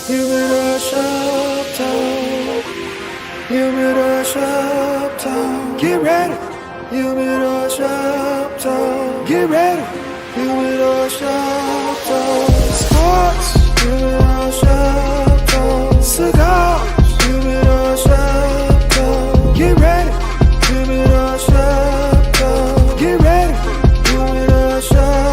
Humidor Shoptown. Humidor Shoptown. Get ready. Humidor Shoptown. Get ready. Humidor Shoptown. Sports. Humidor Shoptown. Cigars. Humidor Shoptown. Get ready. Humidor Shoptown. Get ready. Humidor Shoptown.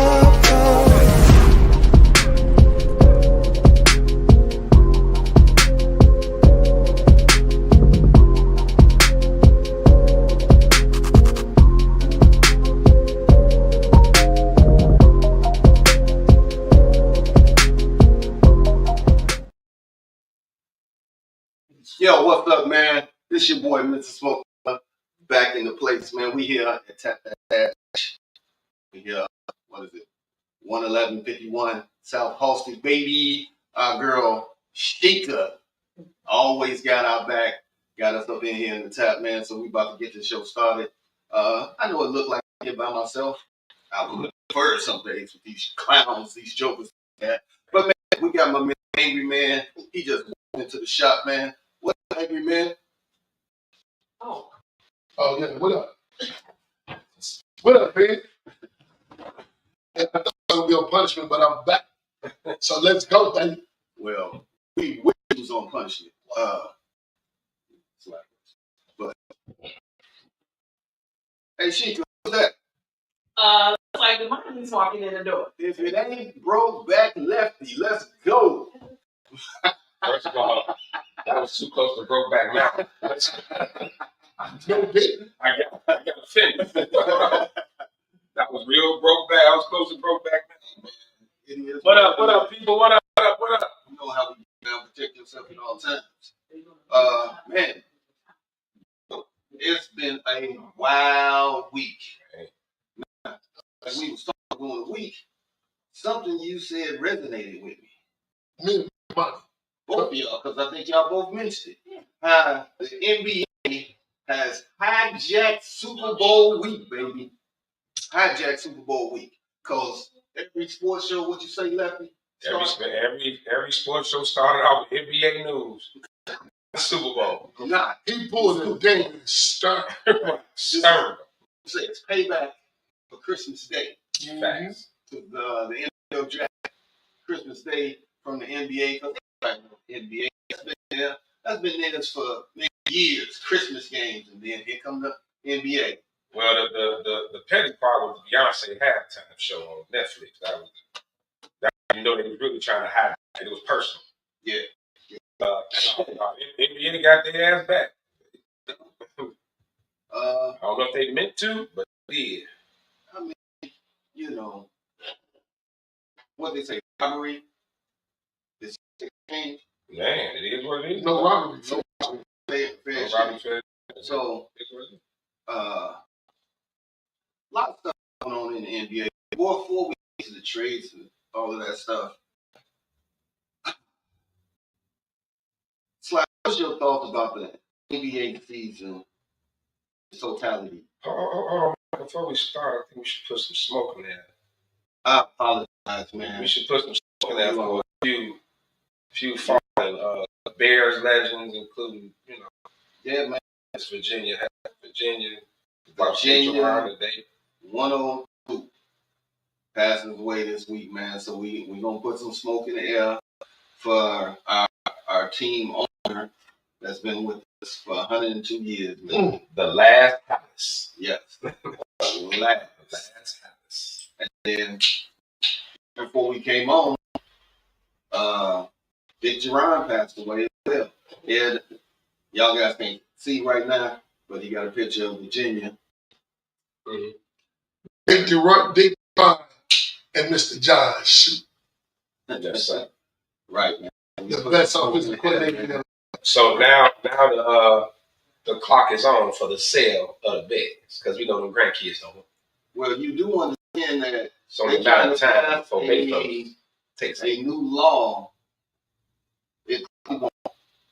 Yo, what's up, man? This your boy, Mr. SmokeFellas, back in the place, man. We here at Tap That Dash. We here, what is it? 11151 South Halsted, baby. Our girl, Sheikah, always got our back. Got us up in here in the tap, man. So we about to get this show started. I know it looked like I'm here by myself. I would prefer some days with these clowns, these jokers. But man, we got my man, Angry Man. He just walked into the shop, man. What up, Angry Man? Oh yeah, what up? What up, man? I thought I was gonna be on punishment, but I'm back. So let's go, baby. Well, we was on punishment. But hey, Sheikah, what's that? Looks like the money's walking in the door. If it ain't broke back lefty, let's go. First of all, that was too close to Brokeback Mountain. No bit. I got offended. That was real Brokeback. I was close to Brokeback Mountain. It is. What up, people? What up? You know how we gotta protect yourself at all times. Man, it's been a wild week. Like we was talking during the week, something you said resonated with me. Me, money. Both of y'all, because I think y'all both mentioned it. The NBA has hijacked Super Bowl week, baby. Hijacked Super Bowl week. Because every sports show, what you say, Lefty? Every sports show started off with NBA news. Super Bowl. Nah. He pulled the game and stirred. Stir. Say it's payback for Christmas Day. Facts. The NFL draft Christmas Day from the NBA. Because NBA that's been there for many years. Christmas games, and then here come the NBA. Well, the petty part was the Beyonce halftime show on Netflix. That you know they was really trying to hide it. It was personal. Yeah. NBA got their ass back. I don't know if they meant to, but they did. I mean, you know, what they say, robbery is exchange. Man, it is what it is. No robbery. Fair share. So, lot of stuff going on in the NBA. 4 weeks of the trades and all of that stuff. Slack, what's your thoughts about the NBA season totality? Hold on. Before we start, I think we should put some smoke in there. I apologize, man. We should put some smoke in there for a few fallen Bears legends, including, Yeah, man. Virginia, Virginia, today. 102 passing away this week, man. So we gonna put some smoke in the air for our team owner that's been with us for 102 years. Man. The last house. Yes, the last house. And then before we came on, Big Jerron passed away as well. Yeah, y'all guys can't see right now, but he got a picture of Virginia. Mm-hmm. Big Jerron and Mr. John shoot. Yes, sir. Right, man. The best offensive coordinator. So now the clock is on for the sale of the beds, because we know them grandkids don't. Well, you do understand that it's only a matter of time before Bezos takes a new law. It won't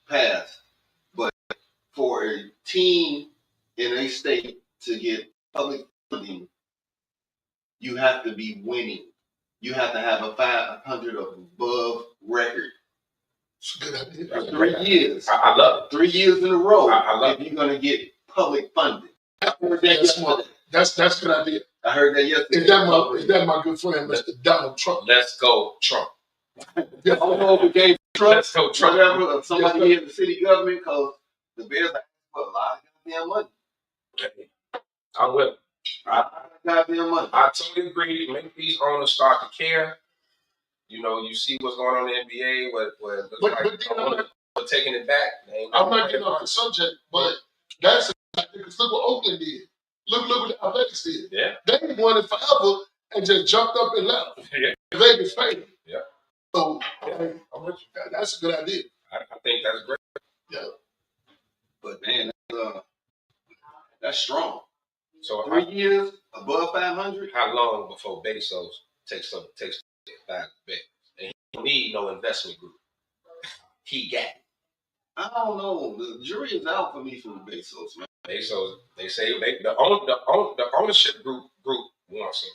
pass, but for a team in a state to get public funding, you have to be winning. You have to have a 500 or above record good idea. For 3 years. I love it. 3 years in a row. I love if you're gonna get public funding. I heard that That's yesterday. smart. That's a good idea. I heard that yesterday. Is that my good friend, Mr. Donald Trump? Let's go Trump. I don't know if it came Trump, Let's go Trump. whatever, or somebody here in the city government, because the Bears are for a lot of goddamn money. I'm with him. A lot of goddamn money. I totally agree. Make these owners start to care. You know, you see what's going on in the NBA, where it looks like the owners are taking it back. I'm not getting off the subject, but that's because look what Oakland did. Look what the Athletics did. Yeah. They won it forever and just jumped up and left. Yeah. Vegas paid. Yeah. So I'm with you. that's a good idea. I think that's great. Yeah. But man, that's strong. So 3 years above 500. how long before Bezos takes it back? And he don't need no investment group. He got it. I don't know. The jury is out for me from Bezos, man. Bezos, they say the ownership group wants him.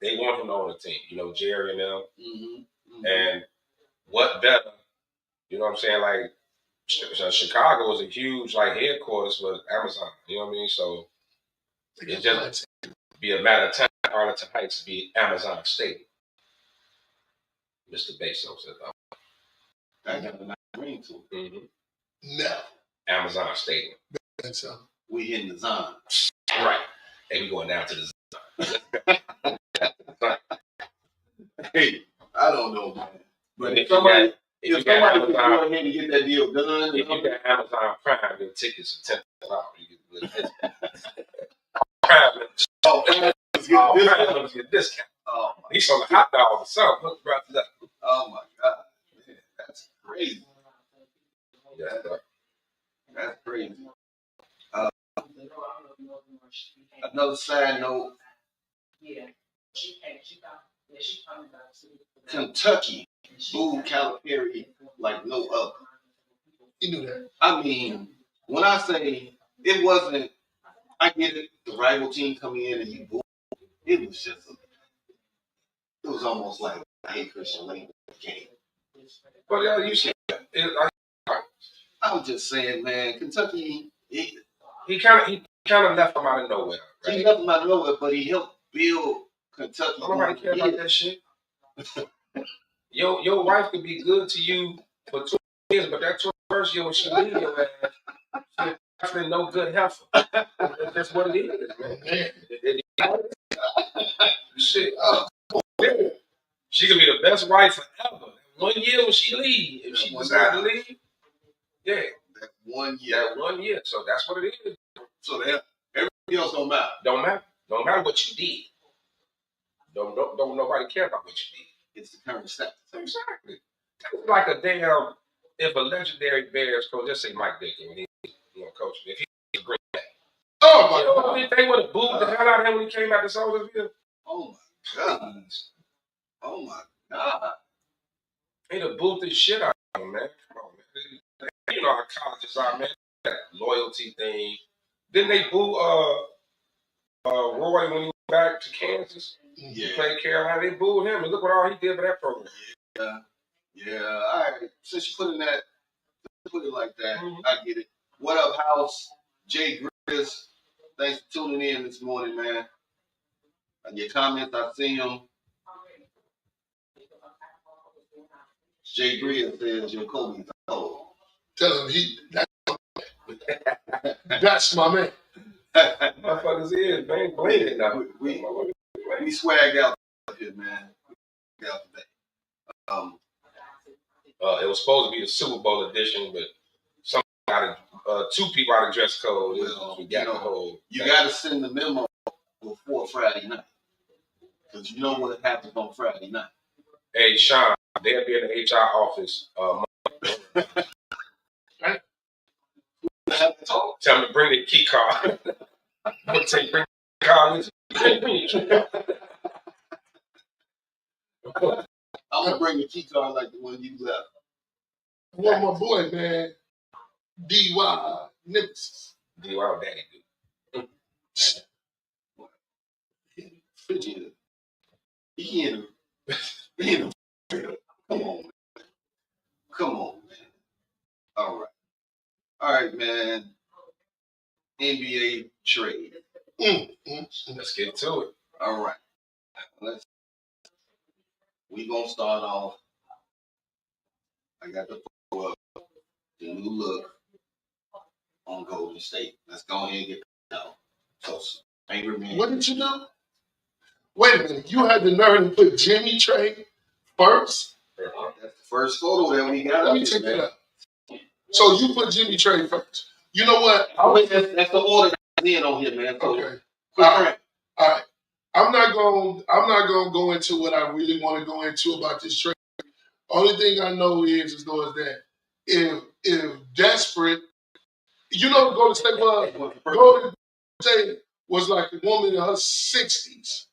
They want him to own the team. You know, Jerry and them. Mm-hmm. And what better? You know what I'm saying? Like Chicago is a huge like headquarters for Amazon. You know what I mean? So it just be a matter of time. Arlington Heights be Amazon Stadium. Mr. Bezos said I got a nice ring to it. Mm-hmm. No. Amazon Stadium. And so We in the zone. Right. And we going down to the Hey, I don't know, man. But if if somebody you could got go Amazon, ahead and get that deal done, if you got Amazon Prime, your tickets are $10. You get a discount. Prime, oh, man, let's get Prime this members get a discount. Oh my, He's on the hot dog or something. Look right there. oh my God, man, that's crazy. Yeah, That's crazy. Another side note: Kentucky booed Calipari like no other. you knew that. I mean, when I say it wasn't, I get it. The rival team coming in and you boo. It was just, it was almost like I hate Christian Lane game. but you see, I'm just saying, man, Kentucky, he kind of left him out of nowhere. Right? he left him out of nowhere, but he helped build Kentucky. Nobody care about that shit. Your wife could be good to you for 2 years, but that 21st year when she leave your ass, she definitely no good heifer. That's what it is, man. Shit. She could be the best wife forever. 1 year when she leave, if she decide to leave, yeah. That 1 year. That 1 year. So that's what it is. So that everything else don't matter. Don't matter. Don't matter what you did. Don't nobody care about what you did. It's the current status. Exactly. It's like a damn, if a legendary Bears coach, let's say Mike Dicker, when he coach, if he was a great guy. Oh my You know God. what they would have booed the hell out of him when he came out to Soulsville? Oh my God. Oh my God. They'd have booed the shit out of him, man. Come on, man. You know how colleges are, man. That loyalty thing. Didn't they boo Roy when he went back to Kansas? Yeah. He played Carolina. They booed him, and look what all he did for that program. Yeah. All right. Since you put it like that, I get it. What up, House? Jay Grizz. Thanks for tuning in this morning, man. Your comments, I see them. Jay Grizz says your Kobe's old. Tell him that's my man. Motherfuckers is, man. Blame it now. We swagged out here, man. It was supposed to be the Super Bowl edition, but two people out of dress code. Well, We got the whole. You got to send the memo before Friday night, because you know what happens on Friday night. Hey, Sean, they'll be in the HR office. Tell them to bring the key card. I'm gonna say bring the card with you. I'm gonna bring the key card like the one you left. One more boy, man. D.Y. Nemesis. D.Y. Daddy do. Fidget. He in a Come on, man. Come on, man. NBA trade. Let's get to it. All right. We gonna start off. I got the new look on Golden State. Let's go ahead and get that out. So, angry man. What did you do? Wait a minute. You had the nerve to put Jimmy trade first? That's the first photo that we got. Let me check that out. So you put Jimmy trade first. You know what? That's the order that's in on here, man. So, okay. All right. I'm not gonna go into what I really want to go into about this trade. Only thing I know is that if desperate, you know, Golden State was like a woman in her 60s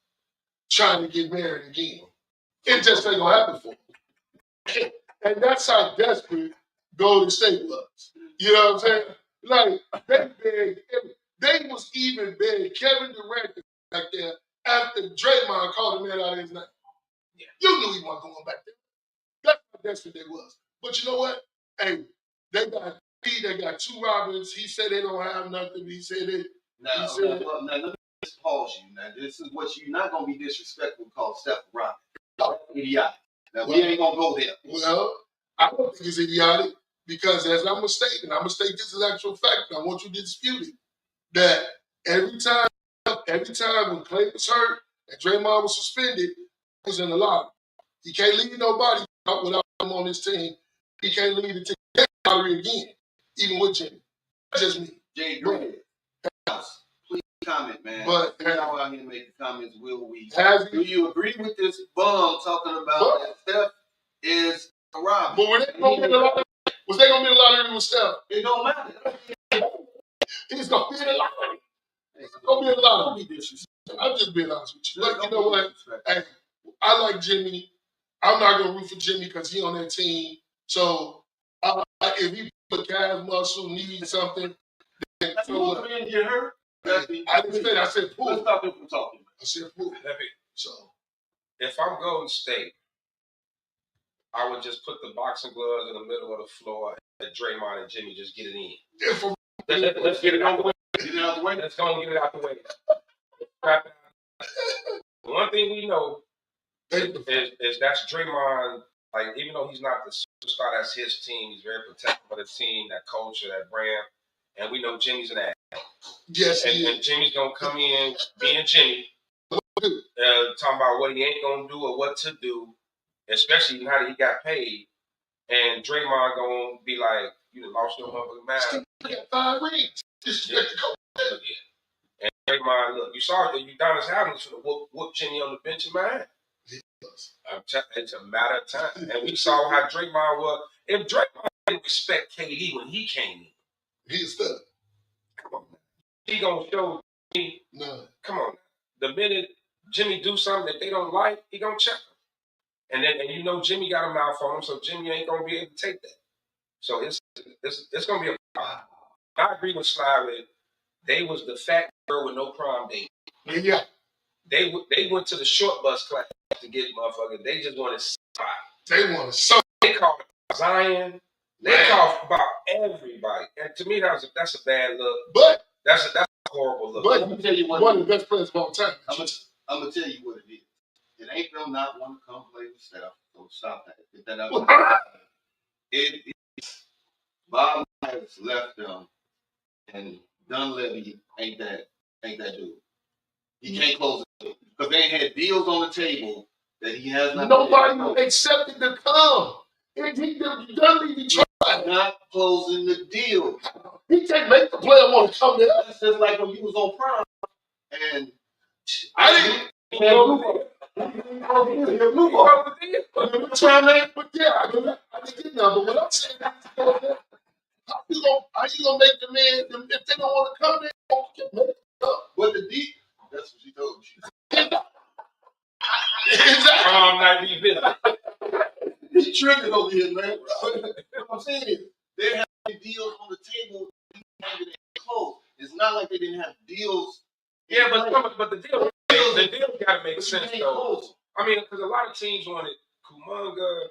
trying to get married again. It just ain't gonna happen for them. And that's how desperate Golden State was. You know what I'm saying? Like they was even begging Kevin Durant back there after Draymond called the man out of his name. Yeah. You knew he wasn't going back there. That's how desperate they was. But you know what? Hey, they got 2 Robins. He said they don't have nothing. He said it. Now, let me just pause you. Now, this is what you're not going to be disrespectful called Steph Robin. Idiotic. Now, we ain't going to go there. Well, I don't think it's idiotic because as I'm going to state this is actual fact, and I want you to dispute it, that every time when Clay was hurt and Draymond was suspended, he was in the lottery. He can't leave nobody out without him on his team. He can't leave the team lottery again, even with Jimmy. That's just me. Jay Green, please comment, man. But y'all out here making comments. Do you agree with this bum talking about that Steph is a robber? But was they gonna be in the lottery? Was they gonna be in the lottery with Steph? It don't matter. He's gonna be in the lottery. He's gonna be in the lottery. I'm just being honest with you. Look, you know what? Hey, I like Jimmy. I'm not gonna root for Jimmy because he on that team. So if he put calf muscle, needs something, then so what? Get hurt. I didn't say that. I said pool. Let's stop him from talking. I said pool. So if I'm Golden State, I would just put the boxing gloves in the middle of the floor and Draymond and Jimmy just get it in. Let's get it out the way. Get it out the way. Let's go and get it out the way. One thing we know is that's Draymond. Like, even though he's not the superstar, that's his team. He's very protective of the team, that culture, that brand. And we know Jimmy's an ass. Yes, and Jimmy's gonna come in being Jimmy, talking about what he ain't gonna do or what to do, especially now that he got paid. And Draymond gonna be like, "You done lost your motherfucking mind." He got 5 rings. And Draymond, look, you saw it. Udonis Haslem should have whooped Jimmy on the bench of mine. It's a matter of time. And we saw how Draymond was. If Draymond didn't respect KD when he came in, he's stuck. Come on. He gonna show me. No. Come on. The minute Jimmy do something that they don't like, he gonna check them. And you know Jimmy got a mouth on him, so Jimmy ain't gonna be able to take that. So it's gonna be a problem. I agree with Sly with they was the fat girl with no prom date. Yeah. They went to the short bus class to get motherfuckers. They just wanted spot. They wanted so. They called Zion. They called about everybody. And to me that's a bad look. But that's a horrible look. But let me tell you one of the best players of all time. I'm gonna tell you what it is. It ain't them not wanting to come play with Steph. So stop that. Get that out. It is Bob Myers left them, and Dunleavy ain't that dude. He can't close it because they ain't had deals on the table that he has not. Nobody accepted the come. Dunleavy tried. Not closing the deal. He can't make the player want to come there. That's just like when you was on Prime, and I didn't. But yeah, I didn't get none. But what I'm saying is, how you gonna make the man if they don't want to come there? They make it up. But the deep, that's what she told me. Exactly. He triggered over here, man. What I'm saying is, they have deals on the table. They close. It's not like they didn't have deals. Yeah, but the deal gotta make sense though. I mean, because a lot of teams wanted Kuminga,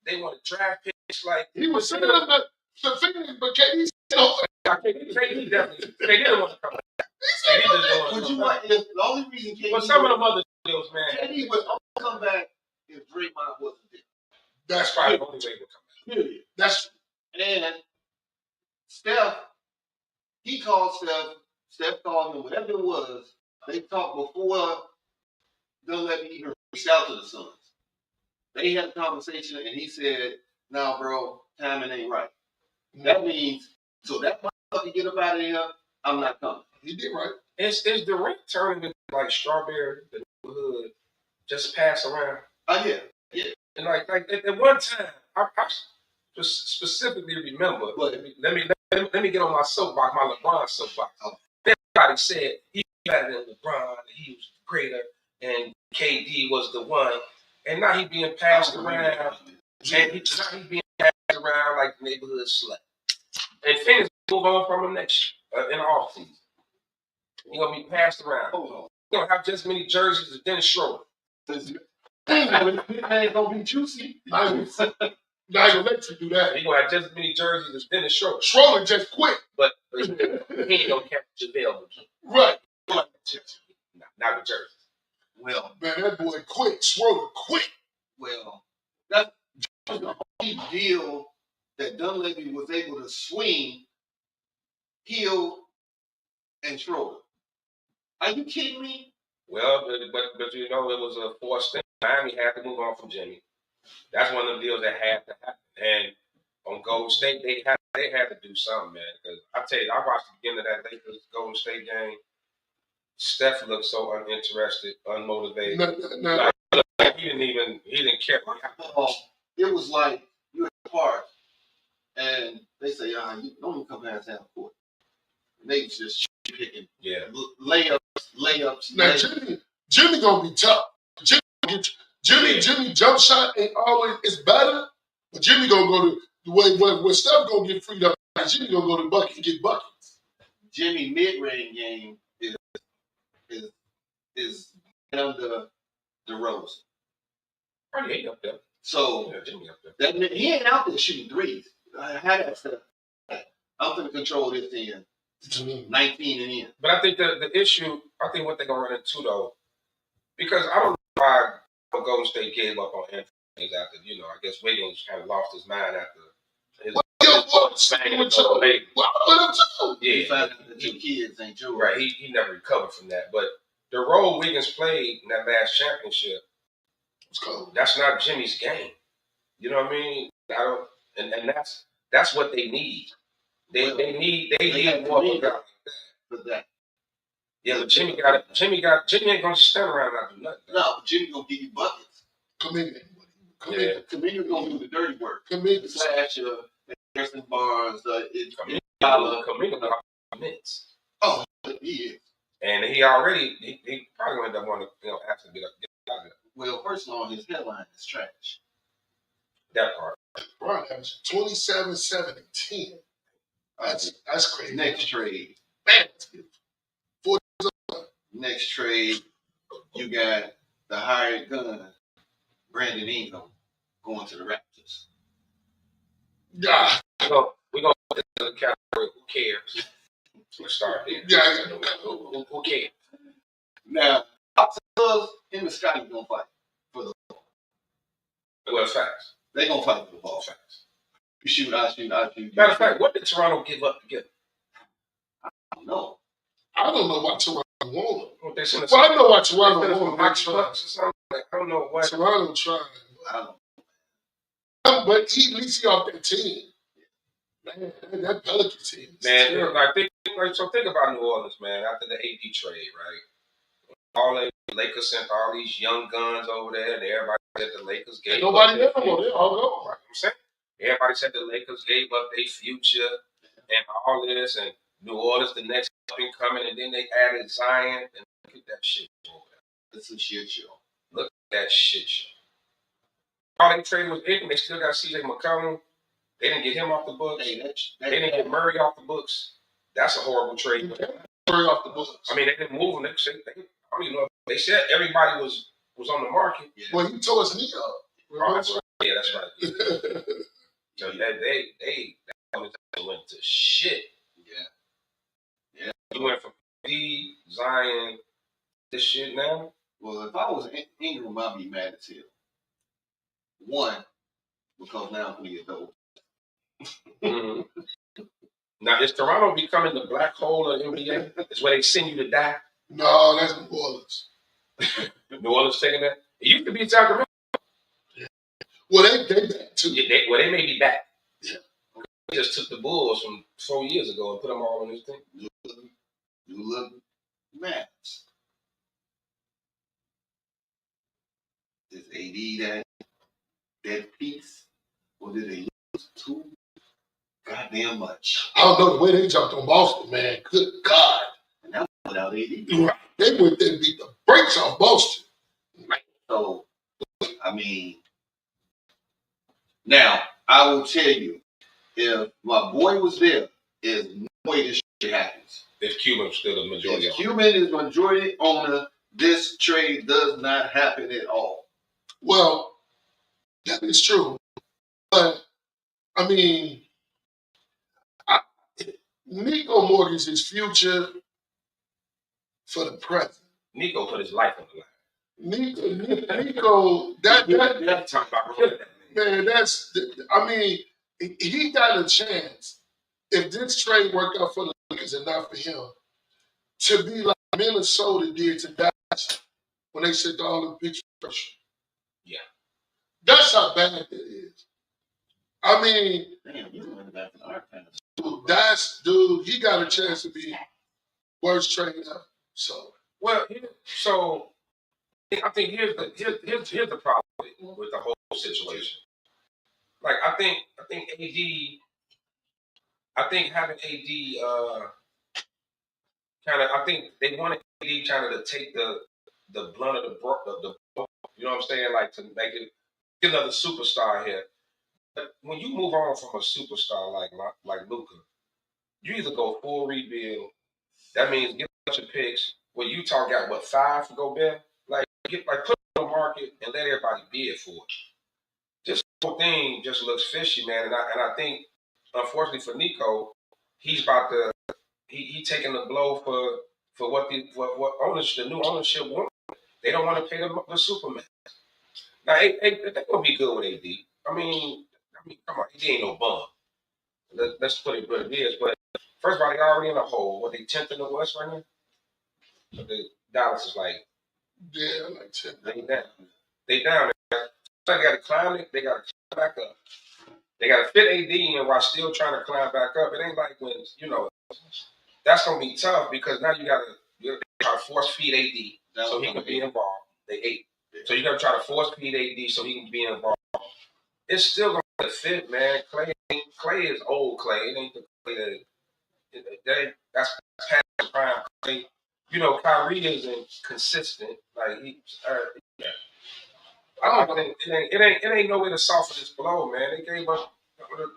they wanted draft picks. Like he was sitting there The thing is, but KD said no. KD definitely. KD didn't want to come back. KD just didn't want to But come you back. want the only reason KD. But some of them other deals, man. KD would only come back if Draymond wasn't there. That's probably right. the only way to come back. Period. That's And Steph, he called Steph. Steph called him. Whatever it was, they talked before Dunleavy even reached out to the Suns. They had a conversation, and he said, "Nah, bro, timing ain't right." That means so that motherfucker get up out of here. I'm not coming. he did right. Is Durant turning into like Strawberry, the neighborhood, just pass around? Oh yeah. And like at one time, I just specifically remember. But Let me get on my soapbox, my LeBron soapbox. Everybody said he was better than LeBron, he was greater, and KD was the one. And now he being passed around, and now he being passed around like neighborhood slut. And Phoenix move on from him next year in the offseason. He's gonna be passed around. He's gonna have just as many jerseys as Dennis Schroeder. His name ain't gonna be juicy. I ain't gonna let you do that. He's gonna have just as many jerseys as Dennis Schroeder. Schroeder just quit. But he ain't gonna catch JaVale McGee. Right. Not the jerseys. Well, Man, that boy quit. Schroeder quit. well, that's the only deal that Dunleavy was able to swing Hill and Schroeder. Are you kidding me? Well, but you know it was a forced thing. Miami had to move on from Jimmy. That's one of the deals that had to happen. And on Golden State, they had to do something, man. Because I tell you, I watched the beginning of that Lakers Golden State game. Steph looked so uninterested, unmotivated. Like, he didn't care. It was like you at the park and they say, you don't even come past half court. And they was just picking layups. Now Jimmy gonna be tough. Jimmy jump shot ain't always it's better, but Jimmy gonna go to the way where Steph gonna get freed up. Jimmy gonna go to the bucket and get buckets. Jimmy mid-range game is under DeRozan. Probably ain't up there. So Jimmy up there. he ain't out there shooting threes. I had that stuff. I'm gonna control this in 19 and in. But I think the issue, I think what they're gonna run into though, because I don't know why Golden State gave up on Anthony after, I guess Wiggins kind of lost his mind after his He found out the 2 kids ain't yours. Right, he never recovered from that. But the role Wiggins played in that last championship, that's not Jimmy's game. You know what I mean? And that's what they need. They need more of a guy for that. Yeah, but Jimmy ain't gonna stand around and not do nothing. No, Jimmy gonna give you buckets. Commitment. Commitment gonna do the dirty work. Commitment. Slash Harrison Barnes, Commitment minutes. Oh, he is. And he probably gonna end up wanting to ask to get out of there. Well, first of all, his headline is trash. That part. Right, that was 27, 7, and 10. That's crazy. Next trade. Man, next trade, you got the hired gun, Brandon Ingram, going to the Raptors. Yeah. We're going to put it in the category, who cares? Let's start there. Yeah. Who cares? Now, him and Scotty going to fight for the ball. Well, facts. They going to fight for the ball. Facts. You shoot, I shoot. Matter of fact, what did Toronto give up to get? I don't know. I don't know why Toronto won him. Well, I know why Toronto won him. I don't know why. Toronto tried. I don't know. But at least he off that team. Man, that Pelican team. Man, think about New Orleans, man. After the AD trade, right? All the Lakers sent all these young guns over there, and everybody said the Lakers gave up. Nobody there no more. They all gone. Right, I'm saying everybody said the Lakers gave up their future and all this, and New Orleans the next up and coming, and then they added Zion, and look at that shit over there. It's a shit show. Look at that shit show. All they traded was Ingram. They still got CJ McCollum. They didn't get him off the books. They didn't get Murray off the books. That's a horrible trade. Murray off the books. I mean, they didn't move him. I don't even know. They said everybody was on the market. Yeah. Well, he tore his knee up. Oh, that's right. Yeah, that's right. So they organization went to shit. Yeah. You went from D, Zion, this shit now. Well, if I was Ingram, I'd be mad as hell. One, because now I'm gonna get dope. Mm-hmm. Now, is Toronto becoming the black hole of the NBA? It's where they send you to die? No, that's New Orleans. New Orleans taking that? It used to be Sacramento. Well, they back too. Yeah, they may be back. Yeah. They just took the Bulls from 4 years ago and put them all on this thing. You look maps. Is AD that piece, or did they lose too goddamn much? I don't know the way they jumped on Boston, man. Good God. And that was without AD. Right. They went there and beat the brakes off Boston. So, I mean, now I will tell you, if my boy was there, there's no way this shit happens. If Cuban's still the majority. If Cuban is majority owner, this trade does not happen at all. Well, that is true. But, I mean, Nico mortgaged his future for the present. Nico put his life on the line. Nico, that Talk about killing that man. man, I mean, he got a chance, if this trade worked out for the Lakers and not for him, to be like Minnesota did to Dallas when they sent all the picture pressure. Yeah. That's how bad it is. I mean, Damn, you went back to our fans. dude, he got a chance to be worst trade ever. So, Well, so I think here's the problem with the whole situation. Like I think having AD I think they wanted AD kind of to take the blunt of the blow, you know what I'm saying? Like to make it get another superstar here. But when you move on from a superstar like Luka, you either go full rebuild. That means get a bunch of picks. Well, Utah got what 5 for Gobert? Put it on the market and let everybody bid for it. This whole thing just looks fishy, man. And I think, unfortunately for Nico, he's about to he taking the blow for what ownership, the new ownership wants. They don't want to pay the Superman. Now, they're gonna be good with AD. I mean, come on, AD ain't no bum. Let's put it where it is. But first of all, they already in a hole. What, they 10th in the West right now? But Dallas is like, yeah, like 10. They down. They got to climb it. They got to climb back up. They got to fit AD in while still trying to climb back up. It ain't like when, that's going to be tough because now you got to try to force feed AD so he can be involved. They 8. So you got to try to force feed AD so he can be involved. It's still going to fit, man. Clay is old Clay. It ain't the Clay that's past the prime Clay. Kyrie isn't consistent. Like I don't think it ain't no way to soften this blow, man. They gave up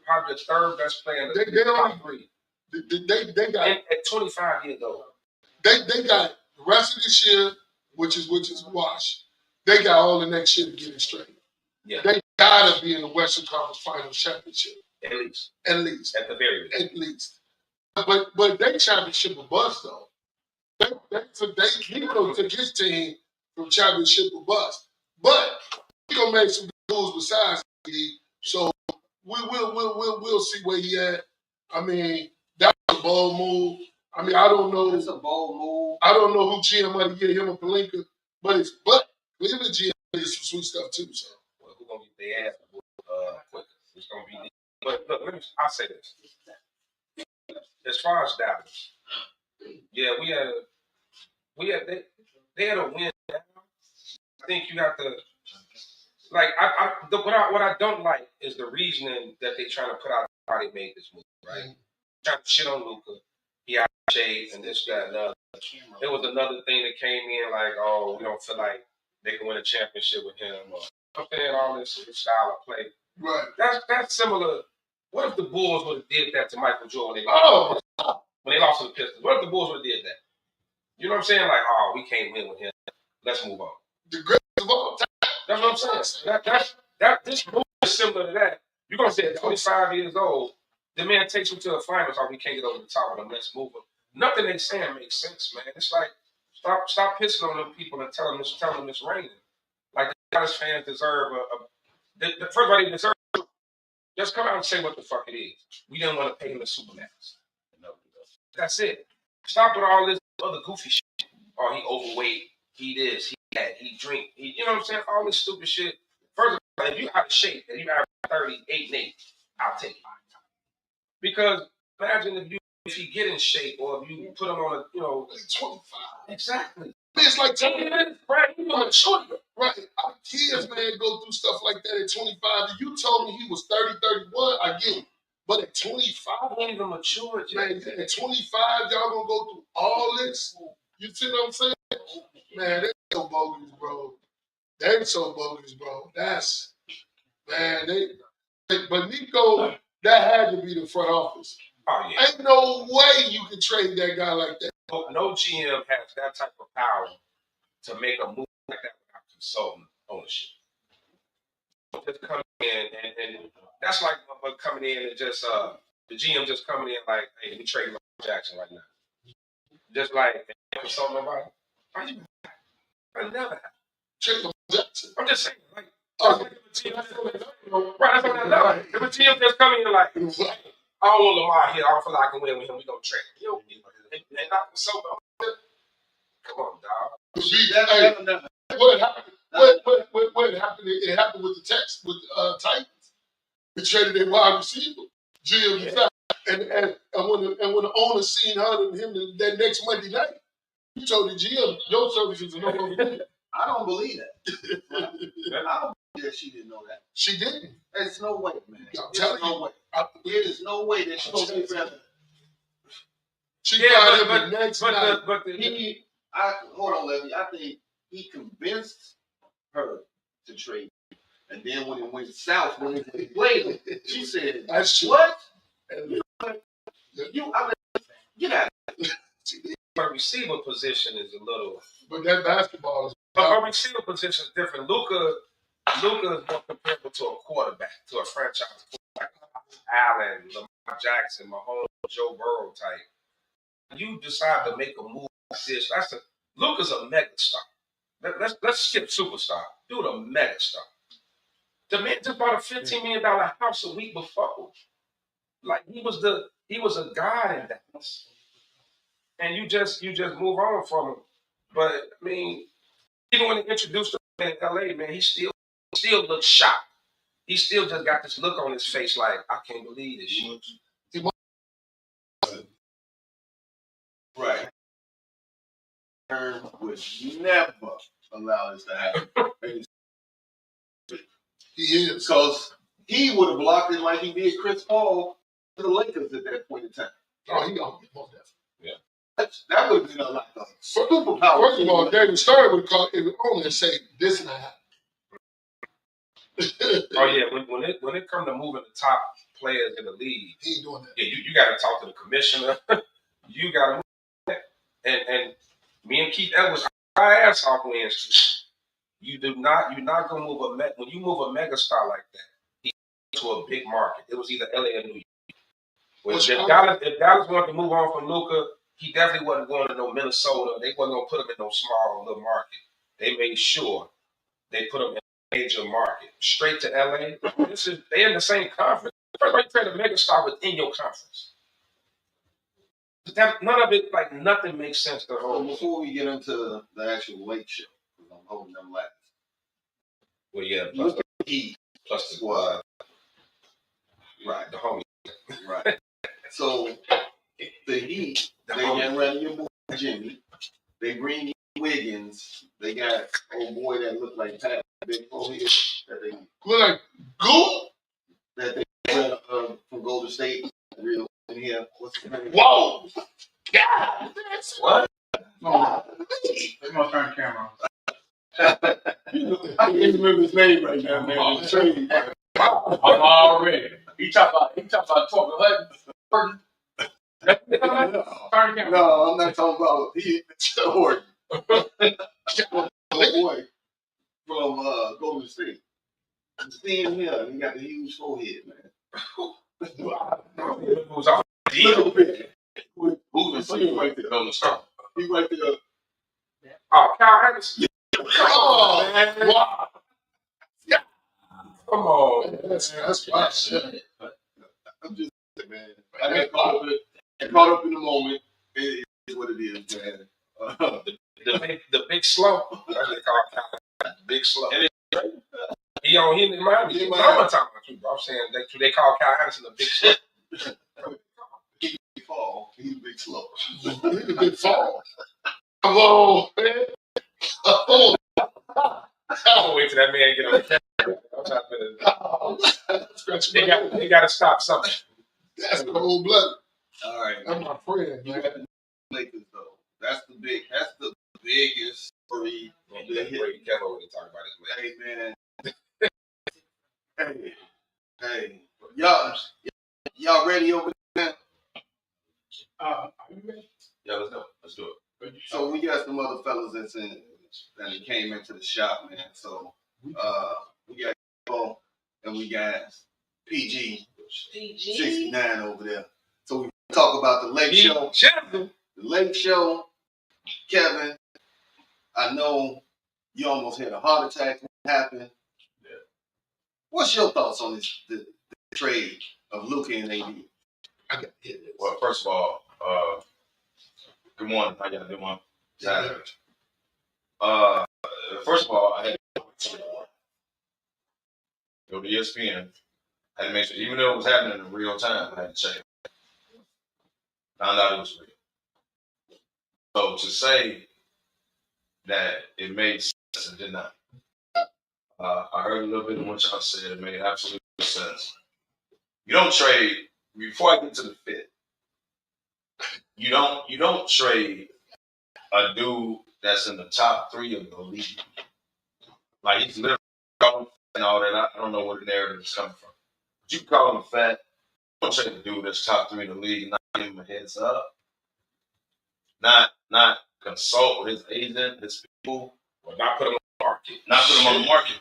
probably the 3rd best player in the top 3. They got at 25 years old. They got the rest of this year, which is wash. They got all the next year to get it straight. Yeah. They gotta be in the Western Conference Finals championship. At least. At the very least. At least. But they championship a bust though. Nico took his team from championship a bust. But Nico made some moves besides AD. So we'll see where he at. I mean, that was a bold move. I mean, I don't know. It's a bold move. I don't know who GM might get him a Pelinka, but Cleveland GM did some sweet stuff too. So who's gonna get their ass quicker? It's gonna be. But look, I'll say this. As far as Dallas, yeah, they had a win. I think you have to what I don't like is the reasoning that they trying to put out how they made this move, right? Mm-hmm. Trying to shit on Luka. He out of shape and this, that, and the other. There was another thing that came in like, oh, we don't feel like they can win a championship with him. Or I'm saying all this style of play. Right. That's similar. What if the Bulls would have did that to Michael Jordan when they lost to the Pistons? What if the Bulls would have did that? You know what I'm saying? Like, oh, we can't win with him. Let's move on. The greatest of all time. That's what I'm saying. This move is similar to that. You're gonna say at 25 years old, The man takes him to the finals. Oh, we can't get over the top of the next mover. Nothing they saying makes sense, man. It's like stop pissing on them people and telling them it's raining. Like the Dallas fans deserve first of all, they deserve. Just come out and say what the fuck it is. We didn't want to pay him the Supermax. That's it. Stop with all this other goofy shit. Oh, he overweight. He this. He that. He drink. You know what I'm saying? All this stupid shit. First of all, if you out of shape and you have 38 and 8, I'll take it. Because imagine if you get in shape or if you put him on a, 25. Exactly. It's like 10 minutes. Right. Right. Our kids, man, go through stuff like that at 25. If you told me he was 30, 31, I get it. But at 25, he ain't even matured man, at 25, y'all gonna go through all this? You see what I'm saying? Man, that's so bogus, bro. That's so bogus, bro. That's, man, but Nico, that had to be the front office. Oh, yeah. Ain't no way you can trade that guy like that. No GM has that type of power to make a move like that without consulting ownership. Just coming in and that's like coming in and just the GM just coming in like, hey, we trade Lamar Jackson right now. Just like consulting nobody. I never have. Trade Lamar Jackson. I'm just saying, like, right, that's what I know. If a GM just come in like, I don't want Lamar here. I don't feel like I can win with him. We gonna trade him. You don't need him. And not consulting. Come on, dog. What happened? It happened with the Texans, with Titans. We traded their wide receiver, GM decided, and when the owner seen her and him that next Monday night, he told the GM, your services are no longer. I don't believe that. I don't believe that she didn't know that. She didn't. There's no way, man. There's no way. There is no way that she told me that. She fired him the next night. Hold on, Levy. I think he convinced her to trade. And then when it went south, when it played, she said, "That's true. What? Get out of here." My receiver position is a little. But that basketball is. But our receiver position is different. Luka is more comparable to a quarterback, to a franchise quarterback. Allen, Lamar Jackson, Mahomes, Joe Burrow type. You decide to make a move like this. Luka's a mega star. Let's skip superstar. Do a mega star. The man just bought a $15 million house a week before. Like he was a god in that. And you just move on from him. But I mean, even when they introduced him in LA, man, he still looks shocked. He still just got this look on his face like, I can't believe this shit. Right. Would never allow this to happen. He is. Because he would have blocked it like he did Chris Paul to the Lakers at that point in time. Oh, he gonna get most definitely. Yeah. That would have been like a superpower. First of all, David Stern would call it only and say, "This not happening." Oh yeah, when it comes to moving the top players in the league, he ain't doing that. Yeah, you got to talk to the commissioner. You got to move that. And me and Keith Edwards, our ass off Wednesday. You're not gonna move when you move a mega star like that to a big market. It was either LA or New York. If Dallas wanted to move on from Luka, he definitely wasn't going to no Minnesota. They wasn't gonna put him in no small little market. They made sure they put him in a major market. Straight to LA. They in the same conference. First of all, you trade a mega star within your conference. None of it, like nothing makes sense to hold. Before we get into the actual late show, because I'm holding them last. Well, yeah, Plus the Heat, plus the squad. Right. The homie. Right. So the Heat, they get rid of your boy Jimmy. They bring in Wiggins. They got old boy that looked like Pat, big forehead that they look like goo. That they got from Golden State. Real in here. What's his name? Whoa! God, that's what? They must turn the camera on. I can't remember his name right now, man. I'm already. He talk about talking Hutton. Turn the camera. No, I'm not talking about Horton. Boy from Golden State. I'm seeing him here. He got the huge forehead, man. he right there on the start. He right there. Oh, Kyle Anderson. Come on, man. wow. Come on. Man, that's wild shit. I'm just man. I got caught up in the moment. It is what it is, man. The big slow. That's what they call Kyle. Big slow. He in Miami. He's not talking about you, bro. I'm saying they call Kyle Anderson the big slow. He's a fall. He's a big slow. He's a big fall. Come on, man. Oh. I'll wait till that man get on the camera. I'm trying to. They got to stop something. That's cold blooded. All right, that's my friend. You got the Lakers though. That's the biggest story. Great Kevin when they talk about his man. Hey man. Hey. Y'all ready over there? Are you ready? Yeah, let's go. Let's do it. So we got some other fellas that came into the shop, man. So we got Bo and we got PG 69 over there. So we talk about the late show. The late show, Kevin. I know you almost had a heart attack when it happened. Yeah. What's your thoughts on this the trade of Luka and AD? Well, first of all, good morning. How y'all doing? First of all, I had to go to ESPN. I had to make sure, even though it was happening in real time, I had to check it. Found out it was real. So to say that it made sense, it did not. I heard a little bit of what y'all said. It made absolute sense. You don't trade, before I get to the fit, you don't trade a dude that's in the top 3 of the league. Like, he's literally and all that. I don't know where the narrative is coming from. But you can call him fat. You don't trade a dude that's top 3 in the league and not give him a heads up. Not consult with his agent, his people. Or not put him on the market. Not put him on the market.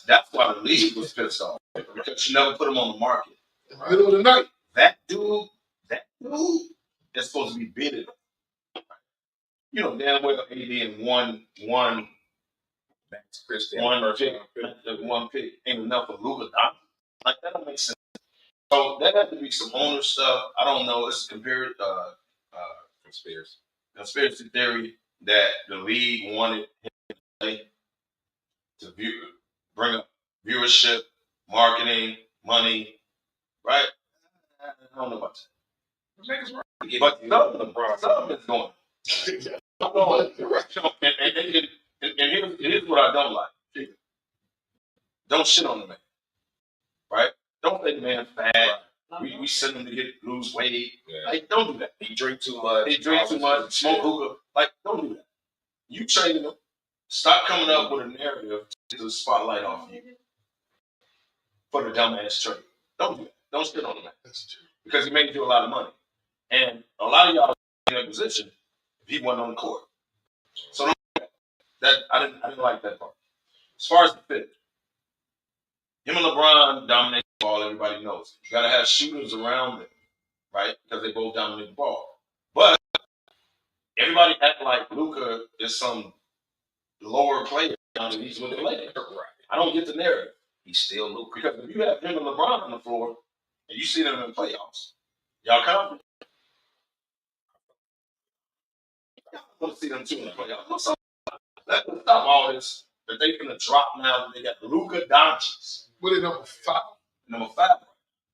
That's why the league was pissed off. Because you never put him on the market. Middle of the night. That dude is supposed to be bidded. You know damn well AD in one pick ain't enough for Luka Doncic. Like, that don't make sense. So that had to be some owner stuff. I don't know. It's conspiracy theory that the league wanted him to play to bring up viewership, marketing, money, right? I don't know about that. But something is going. And here's what I don't like. Don't shit on the man, right? Don't say the man fat. We send him to lose weight. Yeah. Like, don't do that. He drink too much. Smoke hookah. Like, don't do that. You trading him. Stop coming up with a narrative to the spotlight off you for the dumbass trade. Don't do that. Don't shit on the man. That's true. Because he made you a lot of money. And a lot of y'all in that position if he wasn't on the court. So don't do that. I didn't like that part. As far as the fit, him and LeBron dominate the ball, everybody knows. You gotta have shooters around them, right? Because they both dominate the ball. But everybody act like Luka is some lower player down he's with the Lakers. Right. I don't get the narrative. He's still Luka. Because if you have him and LeBron on the floor and you see them in the playoffs, y'all confident? Y'all want to see them too in the playoffs. Let's stop all this. That they finna drop now. They got Luka Doncic. What is number 5? Number 5.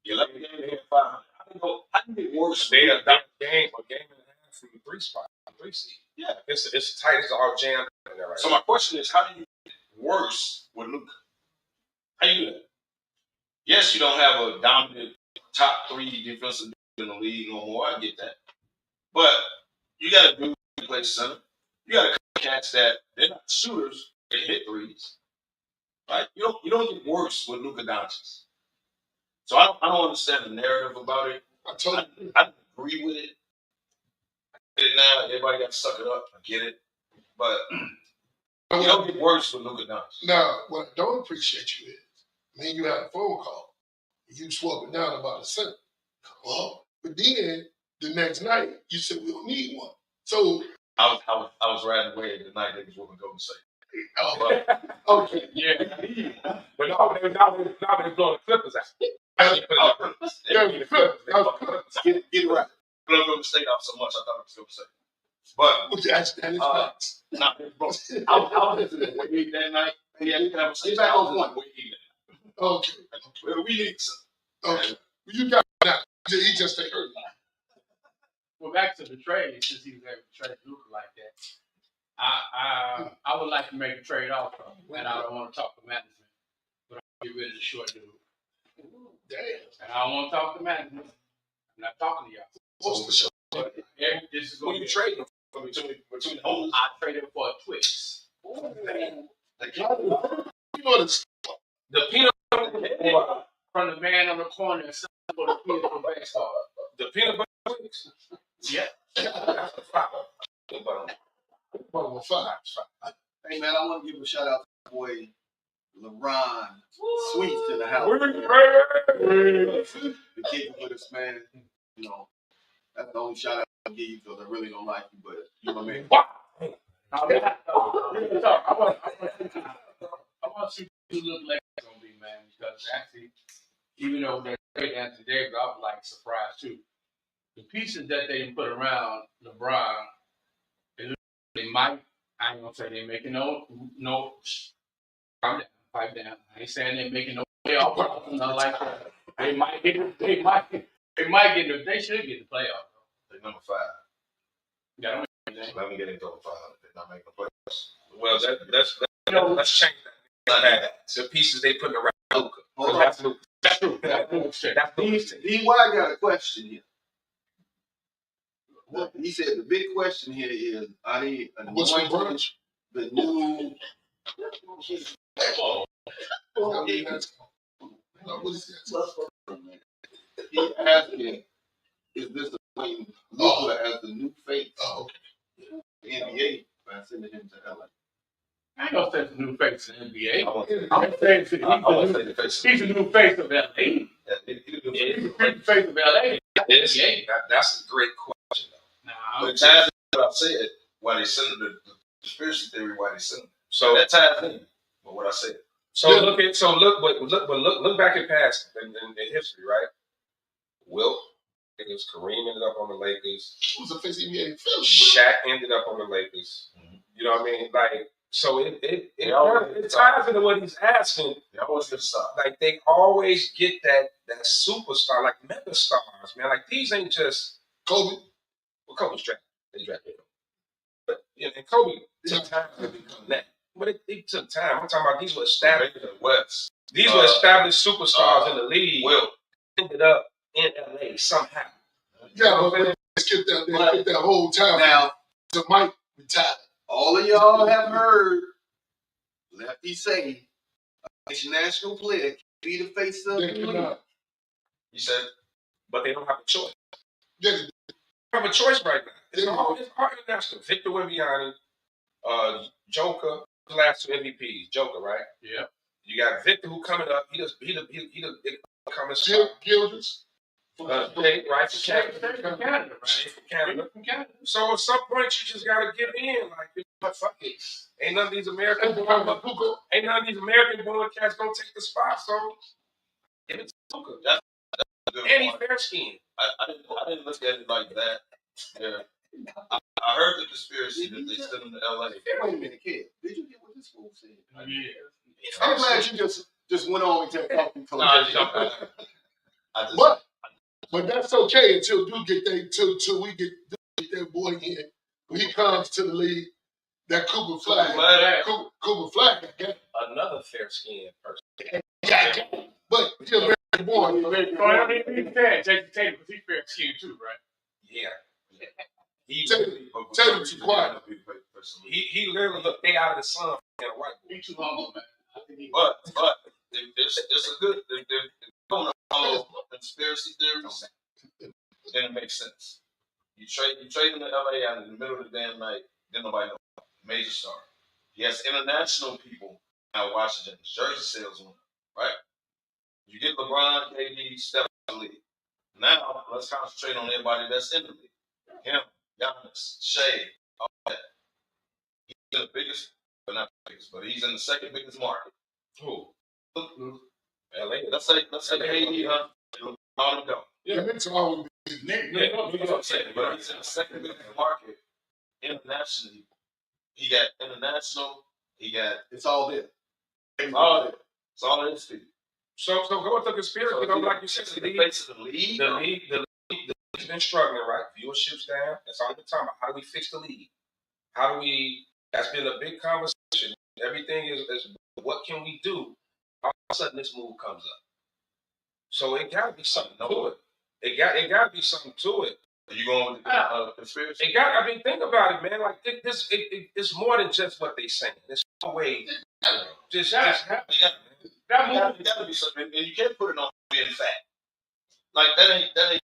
You left the game here at 5. How can it get worse? They a game and a half from the 3 spot, 3 seed. Yeah, it's tight. It's all jammed in there right So my question is, how do you get worse with Luka? How you do that? Yes, you don't have a dominant top 3 defensive in the league no more. I get that, but you got to do play center. You got to catch that. They're not shooters. They hit threes. Right? You don't get worse with Luka Doncic. So I don't understand the narrative about it. I agree with it. I get it now. Everybody got to suck it up. I get it. But you don't get worse with Luka Doncic. Now, what I don't appreciate you is, me and you had a phone call. You swore it down about a cent. Well, but then The next night, you said we don't need one. So I was riding away the night niggas were going to say. okay. Yeah. But now they blowing the Clippers out. Get it right. Blow Golden State off so much I thought I was going to say. But That is facts. nah, bro, I was listening to way that night. Yeah, get back on point. Okay. We need some. Okay. You got that. He just ain't heard. Well, back to the trade, since he was able to trade Luka like that, I would like to make a trade also, and I don't want to talk to management, but I'll get rid of the short dude. Damn. And I don't want to talk to management. I'm not talking to y'all. What's the show? But this is Who going you to be trading between the homeless? I traded for a Twix. You know the The peanut butter from the man on the corner and something for the kids for baseball. The peanut butter Twix? Yeah. That's the five. Well, fine. Hey man, I want to give a shout out to my boy LeBron Sweets in the house. The kid with us, man. You know, that's the only shout out I give you because I really don't like you, but you know what I mean. I want to see who look like it's gonna be, man, because actually, even though they're great Anthony Davis, I was like surprised too. The pieces that they put around LeBron, they might. I ain't gonna say they're making no. Calm down, pipe down. I ain't saying they're making no playoff runs, nothing like that. They might get. They might get. They should get the playoff. They're number 5. Yeah, don't make anything. Let me get into over 5. They're not making the playoffs. Well, let's change that. The pieces they putting around Luka. Hold on. That's Luka. That's Luka. That's Luka. D.Y. got a question here. He said the big question here is, are they What's the anointing brunch? the new? He's asking, is this anointing Luka as the new face of the NBA by sending him to LA? I ain't gonna say it's a new face in the NBA. I'm I'm saying he's a new face of LA. He's He's a new face of LA. That's a great question. Nah, But ties in what I said, why they send the conspiracy theory, why they send them. So that ties in with what I said. Look back at past in history, right? Wilt, Kareem ended up on the Lakers. Who's the face NBA film? Shaq ended up on the Lakers. You know what I mean? Like, so it ties into what he's asking. They always get a star. Like they always get that superstar, like mega stars, man. Like these ain't just Kobe. Well, Kobe's drafted. They drafted him. But and Kobe took time to become that. But it took time. I'm talking about these were established West. These were established superstars in the league. Ended up in LA somehow. Yeah, but they skipped that whole time. Now, To Mike retired. all of y'all have heard Lefty say, national player can be the face of the They league. cannot. You said, but they don't have a choice. They They don't have a choice right now. It's all international. Victor Wembanyama, Joker, the last 2 MVPs. Joker, right? yeah. You got Victor who coming up. He coming spot. Gilders. Right from Canada. So at some point you just gotta give in. Like, but fuck it. Ain't none of these American born cats gonna take the spot. So give it to Luka. That's a good and he's fair skinned. I didn't look at it like that. Yeah. I heard the conspiracy that they sent him to LA. Wait a minute, kid. Did you get what this fool said? Yeah. I'm glad you just went on and kept talking. But that's okay until we get that boy in. When he comes to the league, that Cooper Flag. Cooper Flag got Another fair skinned person. But he's American born. I mean, he's fair. Jason Tatum, because he's fair skinned too, right? Yeah. Tatum too quiet. He literally looked they out of the sun and a white boy. He's too humble, man. But there's a good don't follow conspiracy theories, then it makes sense. You trade him to LA out in the middle of the damn night, then nobody knows. Major star. He has international people out Washington. Jersey sales on him, right? You get LeBron, KD, Steph in the league. Now let's concentrate on everybody that's in the league. Him, Giannis, Shea, all that. He's the biggest, but not the biggest, but he's in the second biggest market. Who? LA. Let's say KD, all them go. Yeah, Knicks are always But he's in the second biggest market internationally. He got international. He got It's all there. it's all there. It's all in his feet. So go with the conspiracy, So like you said, the face of the league. The league's been struggling, right? Viewership's down. That's all we're talking about. How do we fix the league? How do we? That's been a big conversation. Everything is what can we do? All of a sudden, this move comes up. So it got to be something to it. It got to be something to it. Are you going with the conspiracy? I mean, think about it, man. Like it's more than just what they saying. There's no way. Just happen. That movie got to be something, and you can't put it on being fat. Like that ain't that.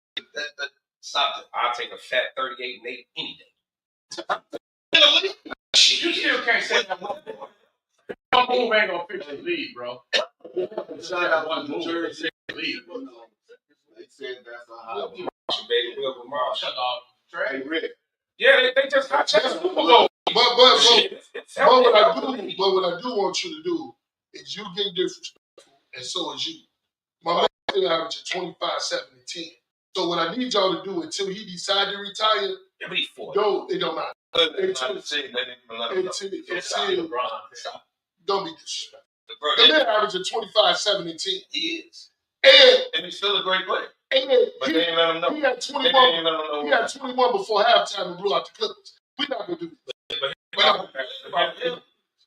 Stop it. I'll take a fat 38 and 8 any day. You still can't say that one move ain't gonna fix the league, bro. Shout out One to move Jersey. fix the league. They said that's a hot. Baby, we'll Marsh. Shut off. Hey, Rick. Yeah, they just got checked Super Bowl. But It's what I healthy. do want you to do is you get disrespectful, and so is you. My man still averaging 25, 7, and 10. So what I need y'all to do until he decide to retire, Yeah, but he's 40. it don't matter. Don't be disrespectful. The man averaging 25, 7, and 10. He is. And he's still a great player. But they ain't let him know. He had 21. He had 21 before halftime and blew out the Clippers. We're not gonna do this.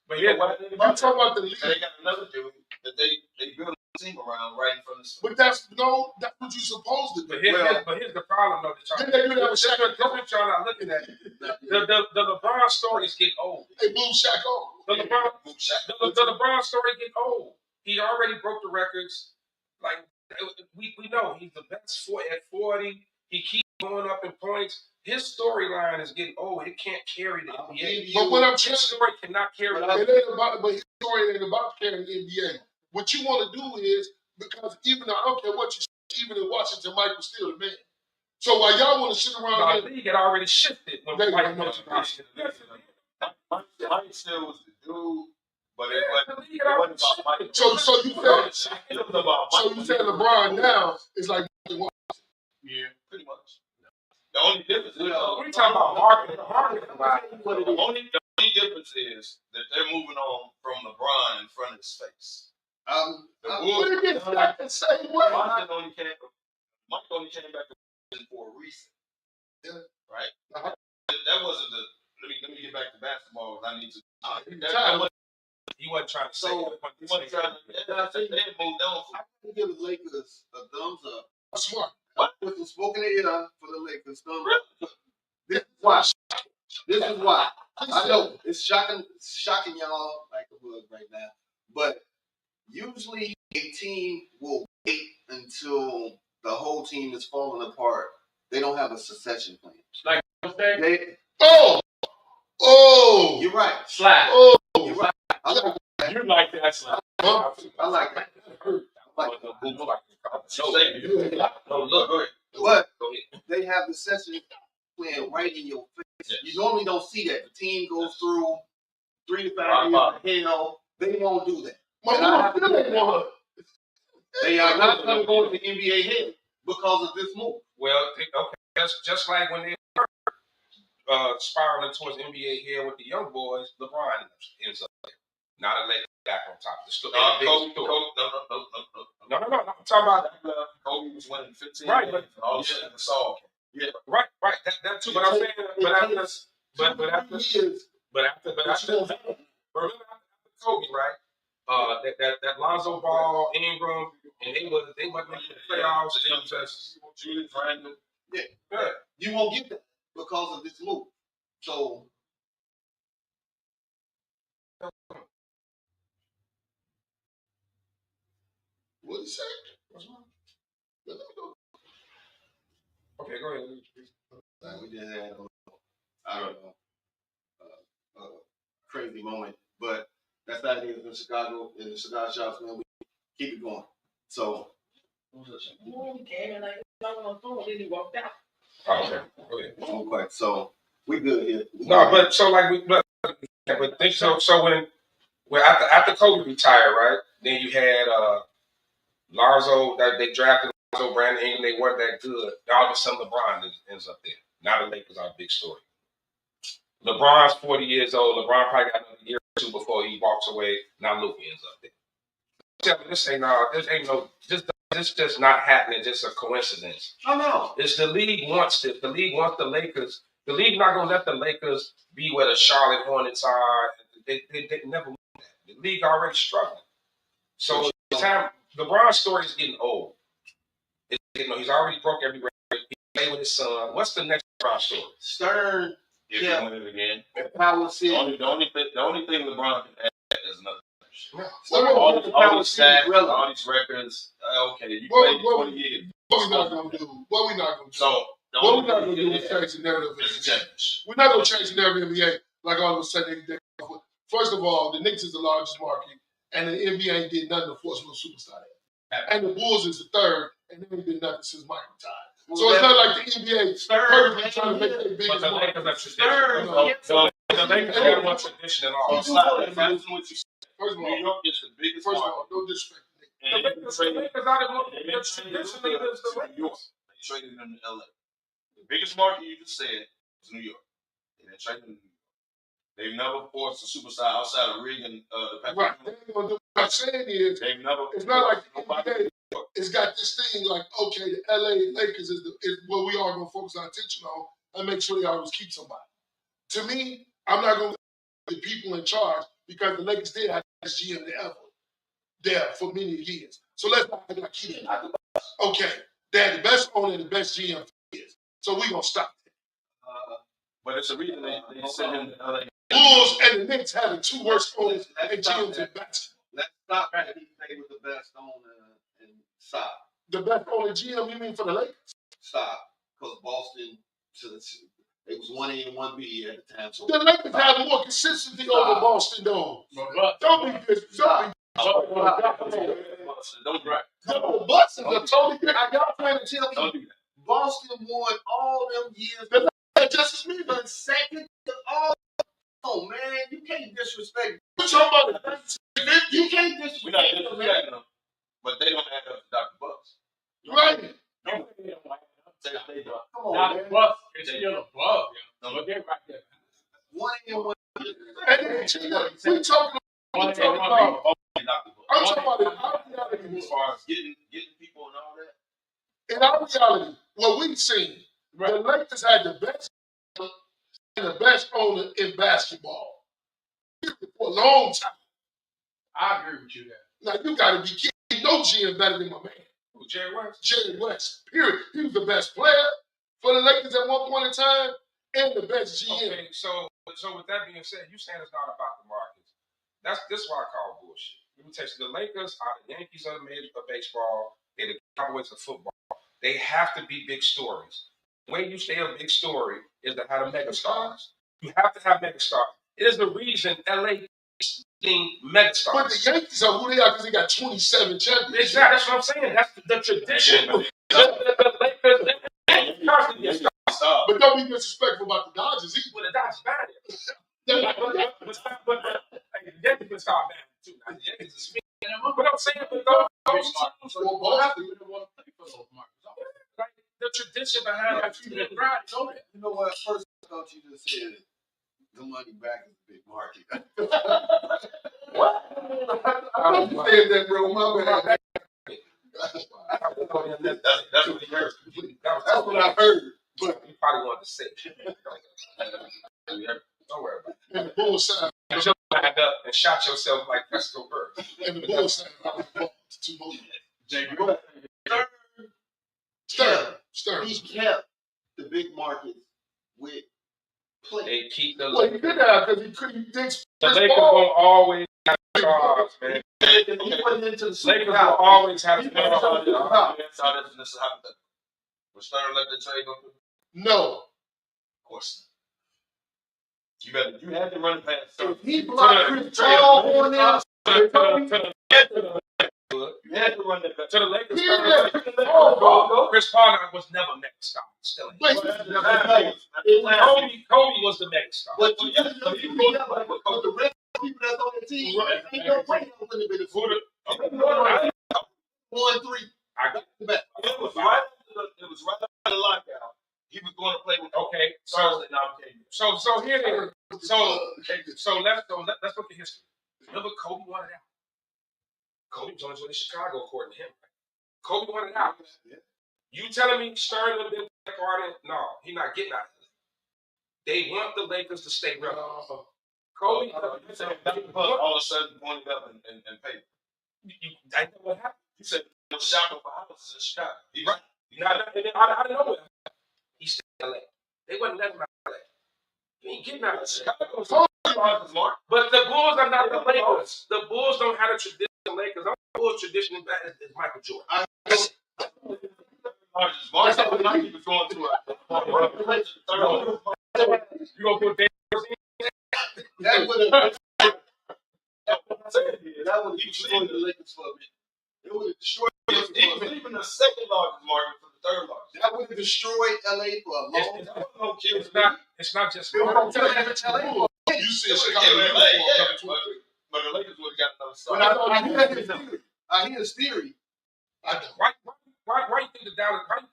But yeah, I'm talking about the league. They got another dude that they built a team around right in front of the. But that's what you're supposed to do. But here's the problem, though. Didn't they do that with Shaq? That's what y'all not looking at. The LeBron stories get old. They blew Shaq off. The LeBron story get old. He already broke the records. Like we know he's the best at 40. He keeps going up in points. His storyline is getting old. It can't carry the NBA. But what I'm His story cannot carry. But his story ain't about carrying the NBA. What you want to do is, because even though I don't care what you say, even in Washington, Mike was still the man. So while y'all want to sit around, the league had already shifted. When Mike still was the dude, but it wasn't about Mike. So you said LeBron now is like yeah, pretty much. The only difference is we're talking about marketing. The only difference is that they're moving on from LeBron in front of his face. The Bulls the same way. Mike only came back for a reason. Yeah. Right? That wasn't the. Let me get back to basketball. I need to. He wasn't trying to say. He wasn't trying to. They moved on. I can give the Lakers a thumbs up. Smart. What? With some smoke in the air for the Lakers. Thumbs up. This is why. This is why. I know it's shocking y'all like a bug right now. But usually a team will wait until the whole team is falling apart. They don't have a succession plan. Like You're right. Slide. You're right. I like that. You like that slide. I like that. Look. But they have the succession plan right in your face. You normally don't see that. The team goes through 3 to 5 years. Hell, they won't do that. They are not going to go to the NBA head because of this move. Well, okay, just like when they were spiraling towards NBA here with the young boys, LeBron ends up there. Not a leg back on top. No. I'm talking about Kobe was winning 15. Right, but all of a sudden it's all. Yeah, right. That too. But I'm saying, remember after Kobe, right? That Lonzo Ball, Ingram, and they wasn't making the playoffs. Julius Randle. Yeah. You won't get that because of this move. So. What is that? Okay, go ahead. We just had I don't know, crazy moment, but that's how it is in Chicago, in the cigar shops, man. We keep it going. So He came in like on the phone, then he walked out. Oh, okay. Go ahead. Okay, so we good here. No, but so like but think so when after Kobe retired, right? Then you had Larzo that they drafted Larzo, Brandon Ingram, they weren't that good. All of a sudden LeBron ends up there. Now the Lakers are a big story. LeBron's 40 years old. LeBron probably got another year or two before he walks away. Now Luka ends up there. This ain't this just not happening, just a coincidence. No. It's the league wants this. The league wants the Lakers. The league not gonna let the Lakers be where the Charlotte Hornets are. They never want that. The league already struggling. So it's time. LeBron's story is getting old. He's already broke every record. He played with his son. What's the next LeBron story? Stern. If you win it again. Power City. The only thing LeBron can add is another. All these stats, all these records. Okay, you played 20 years. What we not gonna do? So what we're not gonna do is change the narrative of the NBA. We're not gonna change the narrative of the NBA like all of a sudden they first of all, the Knicks is the largest market, and the NBA ain't did nothing to force no superstar there. And the Bulls is the third, and they ain't did nothing since Michael retired. So it's not like the NBA purposely trying to make their biggest market. But the Lakers got more tradition and all. First of all, New York is the biggest First of market. all, no disrespect. The Lakers are the most traditional is the Lakers. They traded them to LA. The biggest market you just said is New York. They traded them to New York. They've never forced a superstar outside of Reagan. Right. They ain't gonna do what I'm saying is, they've never. it's not like the NBA. It's got this thing like, okay, the LA Lakers is what we are gonna focus our attention on and make sure they always keep somebody. To me, I'm not gonna the people in charge because the Lakers did have the best GM ever there for many years. So let's not act like he didn't. Okay, they had the best owner and the best GM for years. So we gonna stop that. But it's a reason they sent him to LA. Bulls and the Knicks have the two worst owners and GMs in basketball. Let's stop that. He played with the best owner and stop. The best owner GM, you mean for the Lakers? Stop. Because Boston, it was 1A and 1B at the time. So the Lakers have more consistency over Boston, though. Don't be this. Don't the Bucks is a totally different. Y'all trying to tell me Boston won all them years. Just as me, but second to all. Oh man, you can't disrespect. You talking about you can't disrespect. We're not disrespecting them, but they don't add up to Dr. Bucks. right? Come on, Not man. above. It's still above. But they're right there. 1A and 1B. And then we talking about. I'm talking about in our reality. As far as getting people and all that. In our reality, what we've seen, the Lakers had the best and the best owner in basketball for a long time. I agree with you there. Now you got to be kidding. No GM better than my man. Jerry West. Jerry West. Period. He was the best player for the Lakers at one point in time and the best GM. Okay, so with that being said, you saying it's not about the markets. This is what I call bullshit. Let me tell you, the Lakers are the Yankees of baseball. They're the Cowboys of football. They have to be big stories. The way you stay a big story is to have megastars. You have to have megastars. It is the reason LA is being megastars. But the Yankees are who they are because they got 27 championships. Exactly, that's what I'm saying. That's the tradition. The Lakers, but don't be disrespectful about the Dodgers either. Well, the Dodgers bad. But the Yankees can start bad too. The Yankees are speaking. But I'm saying, but those teams like the tradition behind that team and pride. You know what? First, I thought you just said the money back is a big market. What? I said that, bro. My bad. That's what he heard. That's what I heard. But you probably wanted to say. Don't worry about it. And the Bulls side. You just lined up and shot yourself like Fresco Bird. And the Bulls side. Too much. Stern. He kept the big markets with play. They keep the Well, he did that because he couldn't dig. The Lakers gonna always have stars, man. He put it into the Lakers will always have stars. This is hypothetical. Was Stern let the trade go through? No. Of course not. You had to run it past Stern. He blocked Chris Paul on them. good. You had to run that back. To the Lakers. Yeah. Chris Paul was never mega star. Still ain't. Wait, Kobe was the mega star. But you got to with the rest of the people that's on the team, ain't no way that would have been a good. 1-3. I got the back. It was right after the lockout. He was going to play with okay. Thursday night game. So here it is. So let's look at history. Remember Kobe wanted out. Kobe joins with Chicago, according to him. Kobe wanted out. You telling me Stern would have been part of it? No, he's not getting out of it. They want the Lakers to stay relevant. Kobe, all of a sudden pointed up and paid. I know what happened. You said no shopping for houses in Chicago. Right. I didn't know it. He stayed in LA. They wasn't letting him out of LA. He ain't getting out of Chicago. But the Bulls are not the Lakers. The Bulls don't have a traditional Lakers. The Bulls tradition is Michael Jordan. Mark he was going to You gonna put That would have destroyed the Lakers for a bit. It would have destroyed the Lakers for a bit. even the second largest market for the third largest. That would have destroyed LA for a long time. It's not just It was LA. you said Chicago, Chicago. but the Lakers would have got another start. I hear his theory. Why you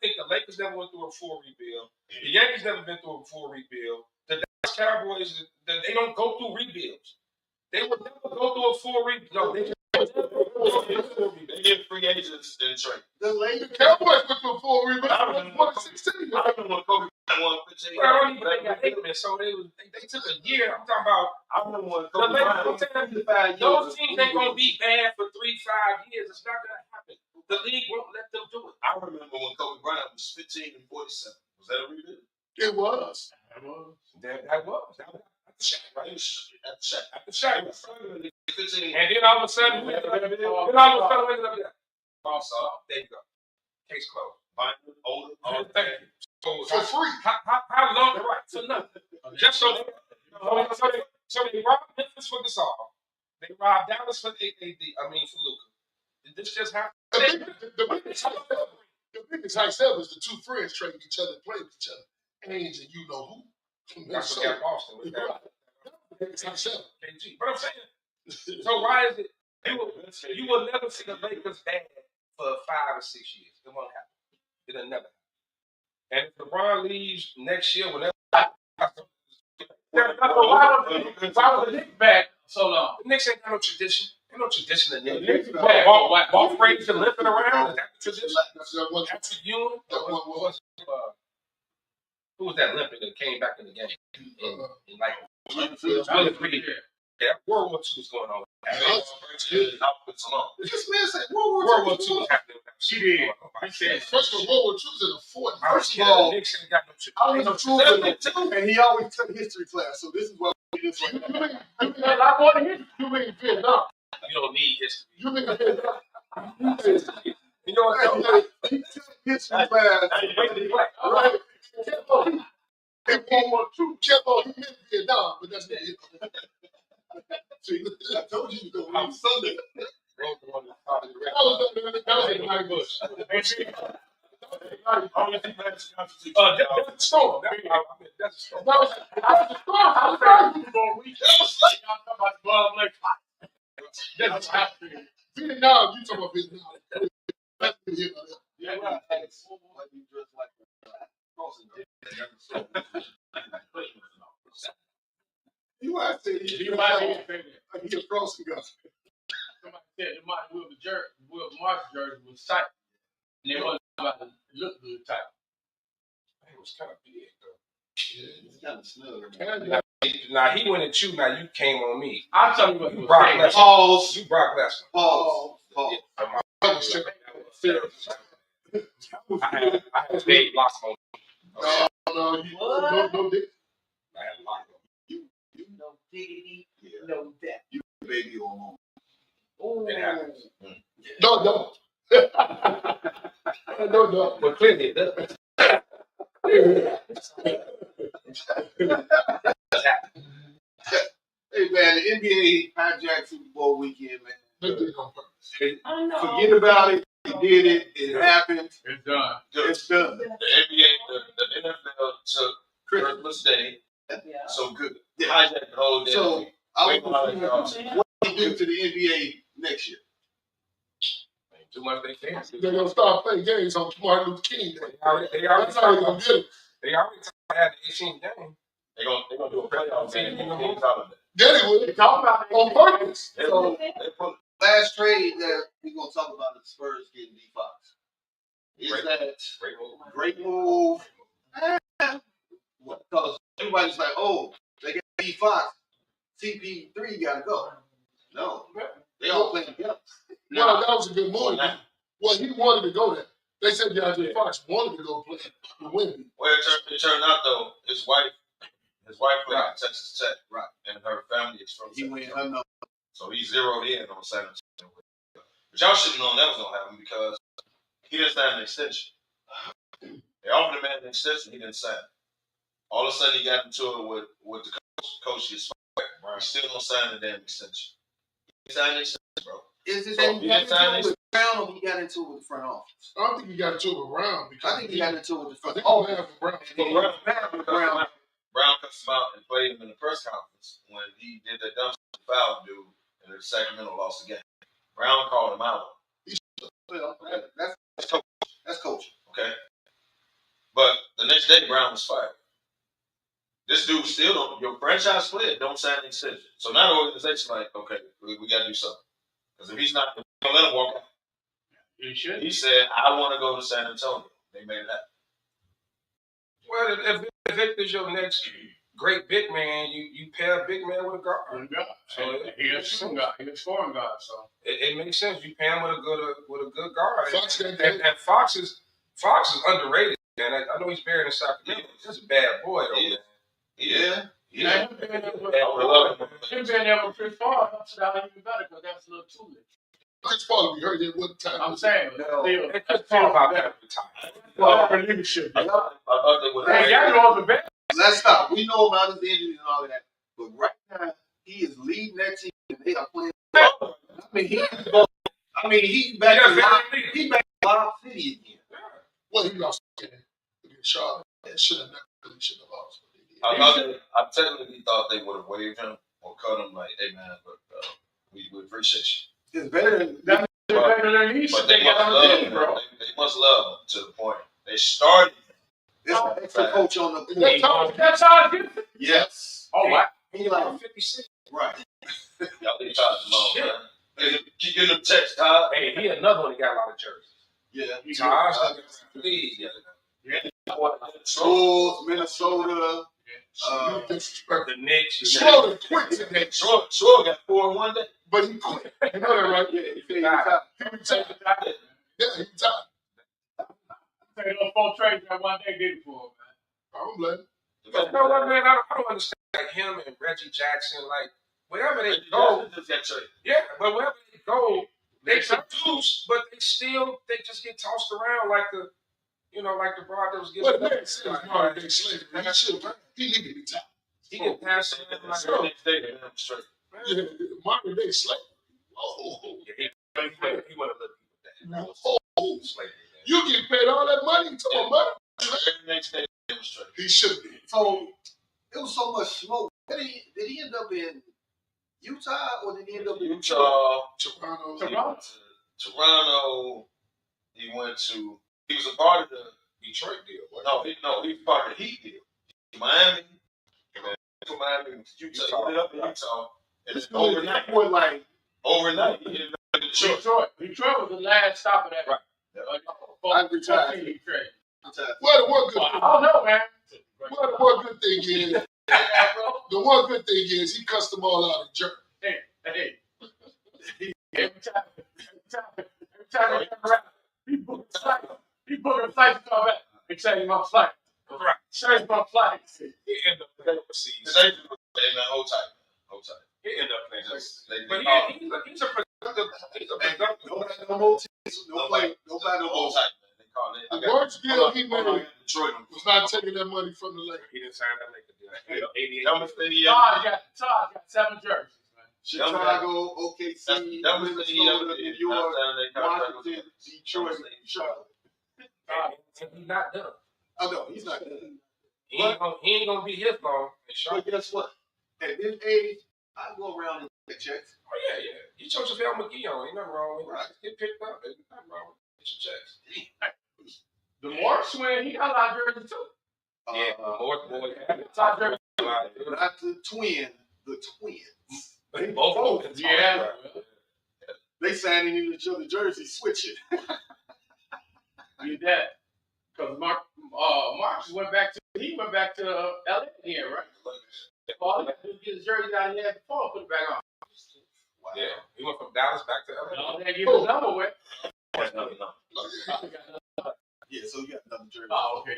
think the Lakers never went through a full rebuild? The Yankees never been through a full rebuild. The Dallas Cowboys, they don't go through rebuilds. They would never go through a full rebuild. No, they get free agents in trade. The Lakers. Cowboys went to a full rebuild. I remember 16. I remember when Kobe won 15. I don't even think they got Aikman, so they took a year. I'm talking about I remember when the Kobe Lakers. Bryant Those teams ain't gonna be bad for 3-5 years. It's not gonna happen. The league won't let them do it. I remember when Kobe Bryant was 15 and 47. Was that a rebuild? It was. That was. That was at the Shaq, right? At the Shaq. And then all of a sudden, we ended up there. There you go. Case closed. Older. Thank you. For free. How long? Right, for nothing. Just so they robbed Memphis for Gasol. They robbed Dallas for for Luka. Did this just happen? The biggest high seven is the two friends trading each other, playing each other. Ainge and you know who. That's what got Boston with that. Biggest high seven. KG. But I'm saying, so why is it you will never see the Lakers bad for 5 or 6 years? It won't happen. It'll never happen. And if LeBron leaves next year, whenever why would the Knicks back so long? The Knicks ain't got no tradition. Ain't no tradition in the Knicks. Ball frames and limping around. Is that the tradition? Patrick Ewing? Who was that limping that came back in the game? In like yeah, World War II was going on. This man said World War II was happening. He did. He said, First of all, World War II was in the 40s. First of all, Knicks ain't got no I was a true tradition. and he always took history class, so this is what we just You mean Vietnam. You don't need history. You mean Vietnam. You know what? he took history class. Right. If World War II kept on, he meant Vietnam, but that's not it. See, I told you to go on Sunday. That was in my bush. That's a storm. That's a storm. Vietnam, you talking about Vietnam. Yeah, right. Like you dress like you might say he a crossing guy. somebody said the Will March jersey was tight. And they wasn't about to look good tight. It was kind of big, though. Yeah, it's kind of snug. Now, he went at you. Now, you came on me. I'm telling you what he was Brock saying. Lesnar. Pause. You Brock Lesnar. Pause. I had big locks on. No, dick. I had locks on. You know diggity, Yeah. know that. You baby on. Ooh. It happens. No. No. But clearly it does. Hey man, the NBA hijacked Super Bowl weekend, man. They did it on purpose. I know. about it. He did it. It happened. It's done. It's done. The NBA, the NFL took Christmas Day, Yeah. so good. They hijacked the whole day. So I was Wait, what do you do to the NBA next year? Too much they can. They're gonna start playing games on Martin Luther King Day. They already That's how they're gonna get it. They already had the 18th game. They're gonna do a playoff game in the whole holiday. Get it with it. On purpose. So They put last trade that we're gonna talk about is Spurs getting D Fox. Is that great move? Because everybody's like, oh, they got D Fox, CP3 gotta go. No, they all playing together. Well, that was a good move. Well, he wanted to go there. They said DeAndre Fox wanted to go play the Wemby. Well, it turned out though, his wife played at Texas Tech, Right. and her family is from He Texas went Tech. unknown. So he zeroed in on San Antonio. But y'all should have known that was gonna happen because he didn't sign an extension. They offered him an extension, he didn't sign. All of a sudden he got into it with the coach. Coach gets fired. He still don't sign the damn extension. He signed an extension, bro. Is it So that he he got didn't sign into it with Brown or he got into it with the front office? I don't think he got into it with Brown because I think he got into it with the I front think office. he with Brown. And then he mad with Brown. Brown cuts him out and played him in the press conference when he did that dumb foul dude and the Sacramento lost the game. Brown called him out. Well, that's coaching. That's coaching. Okay. But the next day, Brown was fired. This dude still don't. Your franchise player don't sign an extension. So now the organization like, okay, we got to do something. Because if he's not, we're gonna let him walk out. You should. He said, I want to go to San Antonio. They made it happen. Well, if Victor's your next great big man, you pair a big man with a guard. Good God. So He a shooting guard. He a scoring guard. So it makes sense. You pair him with a good guard. Fox got and Fox is underrated. And I know he's buried in Sacramento. He's a bad boy though. Yeah. him being there with Chris Paul helps it out even better because that's a little too late. Chris Paul, we heard that one time. I'm saying, No. still, Chris that's Paul Paul about better. that time. Well, for leadership. I thought they would Hey, y'all know the best. Let's stop. We know about his injuries and all of that. But right now, he is leading that team and they are playing. He's back to Lob City again. Well, he lost against Charlotte. That should have never should have lost. I technically thought they would have waived him or cut him like, hey man, but we appreciate you. It's better than That's better than he But should. they They must got on love the him, team, bro. They must love him to the point. They started him. this extra coach on the court. That's how it gets. Yes. Oh, wow. He like 56. right. Y'all leave Todd alone, man. Keep getting them texts, Todd. Hey, he another one that got a lot of jerseys. Yeah. Todd, league. Schools, Minnesota. Disrespectful. The Knicks. Schroeder quit today, Shore got 4 in one day. but he quit. You know that, right? Yeah, he retired. He retired. Yeah, he retired. Say those 4 trades that one day did it for him, man. I don't blame him. You know what, man? I don't understand like him and Reggie Jackson. Like wherever they go, yeah, but wherever they go, they produce, but they just get tossed around like the, like the broad that was getting. What the man said is modern day slavery. He need to retire. He can pass it like So- Next day, they went straight. Yeah, modern day slavery. Oh, he want to look with that. oh. Slavery, man. You get paid all that money to my money. Very next day, they went straight. He should be. So it was so much smoke. Did he end up in Utah or did he end up in Utah, Toronto. Toronto. He was a part of the Detroit deal. he was part of the Heat deal. Miami, and then from Miami to Utah. He ended up in Utah, and it's overnight. Overnight, he ended up in Detroit. Detroit was the last stop of that. Right. I retired. Trade. Well, the one good Well, thing. I don't know, man. Well, the one good thing is, he cussed them all out in German. Hey. Every time they come around, he booked a flight. He booked a flight to come back. They change my flight. Right. Change my flight. He end up playing overseas. They hold tight. He end up playing overseas. They But he's a productive. Nobody no more teams. Nobody no hold more. tight, man. They call it. The worst deal he made Detroit. was not taking that money from the Lakers. He didn't sign that Lakers deal. 88. How much did he Todd got 7 jerseys, man. Chicago, OKC, That was Minnesota, New York, Washington, Detroit, Charlotte. And he's not done. Oh no, he's not done. He ain't gonna be his long. But guess what? At this age, I go around and get checks. Oh yeah. You chose your McGee on. Ain't nothing wrong with it. Right. Get picked up. Ain't nothing wrong with it. Get your checks. The Morris twin, he got a lot of jerseys too. Yeah, Morris boy. Not the twin, the twins. They both. Yeah. They signing in each other's jerseys, switching. Did that. Because Marcus went back to LA again, right? All he had to do was get his jersey out of there before put it back on. Wow. Yeah, he went from Dallas back to LA. No, they give his number away. Yeah, so you got another jersey. Oh, okay.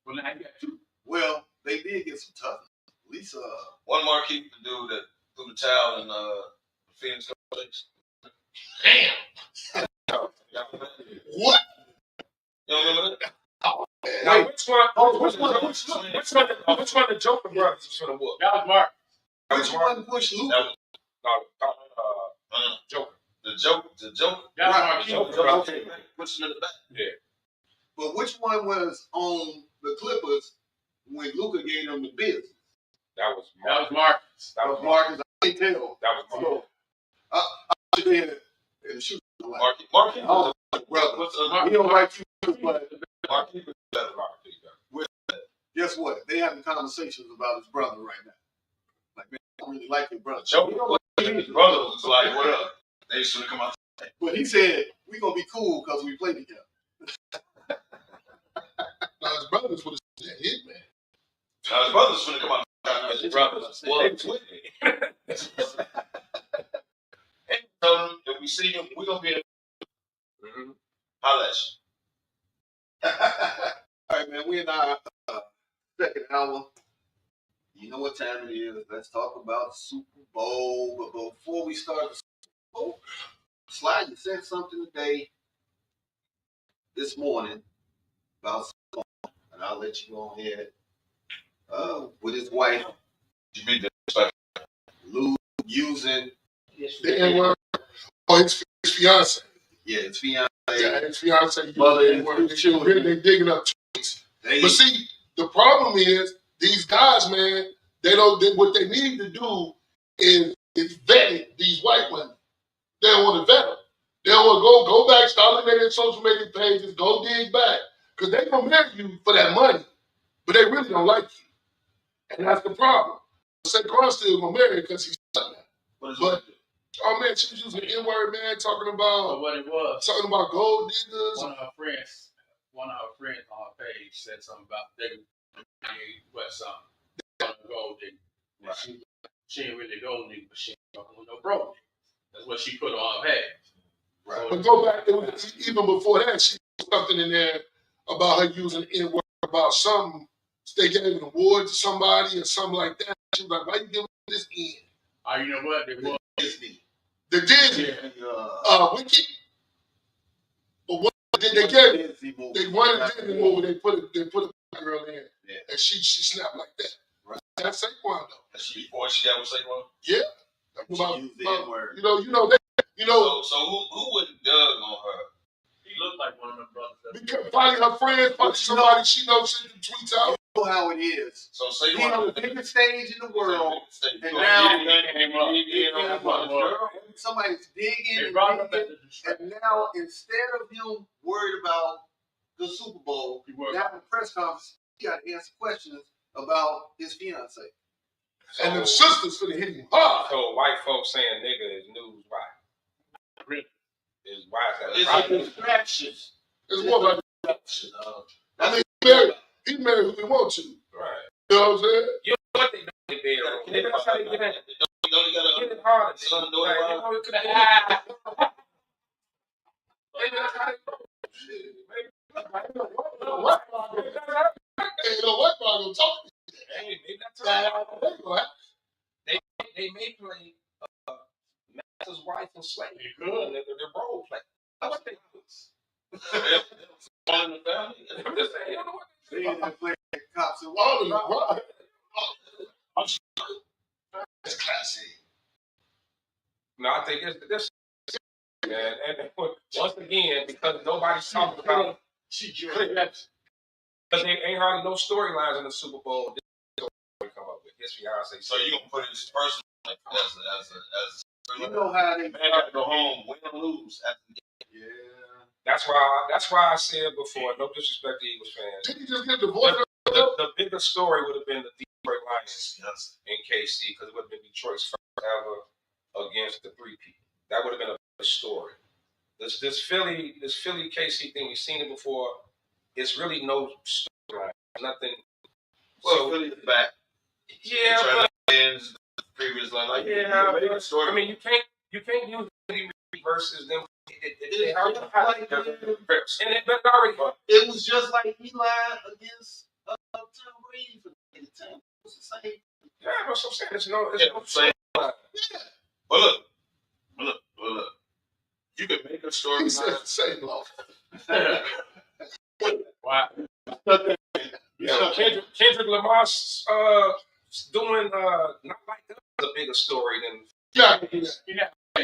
Well, now you got two. Well, they did get some tough. At least one Marquis the dude that threw the towel in the Phoenix Coast. Damn. What? You don't remember that? Now, which one the Joker brothers was gonna whoop? That was Mark. which one pushed Luka? Joker. The Joker. That was Mark. Joker. Okay, push him in the back. Yeah. But which one was on the Clippers when Luka gave them the business? That was Marcus. That was Marcus. I can't tell. That was Marcus. So, I should be in the shooting. Marquis. Oh, brother. He don't like you, but Marquis was better. guess what? They having conversations about his brother right now. Like, man, I don't really like your brother. Joker, his brother was like, "What up?" They should have come out. But he said, we going to be cool because we play together. Now his brothers would have said hit, man. Now his brother's gonna come out. His brothers. Well, and tell him if we see him, we're gonna be in. Holla at All right, man. We're in our second hour. You know what time it is. Let's talk about the Super Bowl. But before we start the Super Bowl, Sly, you said something today, this morning, about something, and I'll let you go on ahead. With his wife, you. Be the using The N-word. Oh, his fiance. his fiance. Yeah, his fiance. Mother and N-word. two children. They digging up tweets. They, But see, the problem is these guys, man. What they need to do is vet these white women. They don't want to vet them. They don't want to go back, start looking at their social media pages, go dig back, because they gonna marry you for that money, but they really don't like you, and that's the problem. Saquon still gonna marry her because he's something. But oh man, she was using the N-word, man, talking about what it was. Talking about gold diggers. One of her friends on her page said something about they something. Gold digger. Right. She ain't really gold digger, but she ain't fucking with no broke. That's what she put on her page. right. But go back, it was, even before that, she put something in there about her using N-word about something. They gave an award to somebody or something like that. She was like, why you giving this in? Oh, you know what? They was Disney. The Disney. Wiki. But what did they give? They wanted a Disney movie. They put a girl in, and she snapped like that. Right. That's Saquon though. That's before she got with Saquon. Yeah. So who wouldn't dug on her? He looked like one of them brothers. Because probably her friends, probably somebody she knows sent the tweets out. You know how it is. So He's on the biggest stage in the world, and now somebody's digging, and now instead of him worried about the Super Bowl, now in the press conference, he got to answer questions about his fiance. So, and the sisters for the hit him hard. So white folks saying nigga is news. Why? Really? Is why is It's that? a distraction. It's more like distraction. I mean, he married who he wants to. Right. You know what I'm saying? You know what they do? They that's how they get it. Get it harder. Son, You know, it could have maybe that's how they go. Ain't no white guy gonna talk to you. Hey, maybe that's how they may play master's wife and slave. They're role play. That's what they do. All in the family. I'm just saying, you know what They didn't play cops and All of them, Wall. right? That's classy. think this man, and once again, because nobody's talking about because there ain't hardly no storylines in the Super Bowl. This come up with his fiance. So you gonna put his personal life as You know how they man got to go home, win or lose after the game. Yeah. That's why I said before, no disrespect to Eagles fans. Did he just get divorced? The bigger story would have been the Detroit Lions in KC because it would have been Detroit's first ever against the three-peat. That would have been a bigger story. This Philly KC thing, we've seen it before. It's really no storyline, nothing. Well, Philly is back. Yeah, but previous like yeah, I mean you can't use Philly versus them. It was just like Eli against Tom Brady for the time. It was the same. Yeah, that's what I'm saying. It's no same. Yeah. Well, look. You can make a story. He said the same law. Wow. Kendrick Lamar's doing not like that is a bigger story than. Yeah. I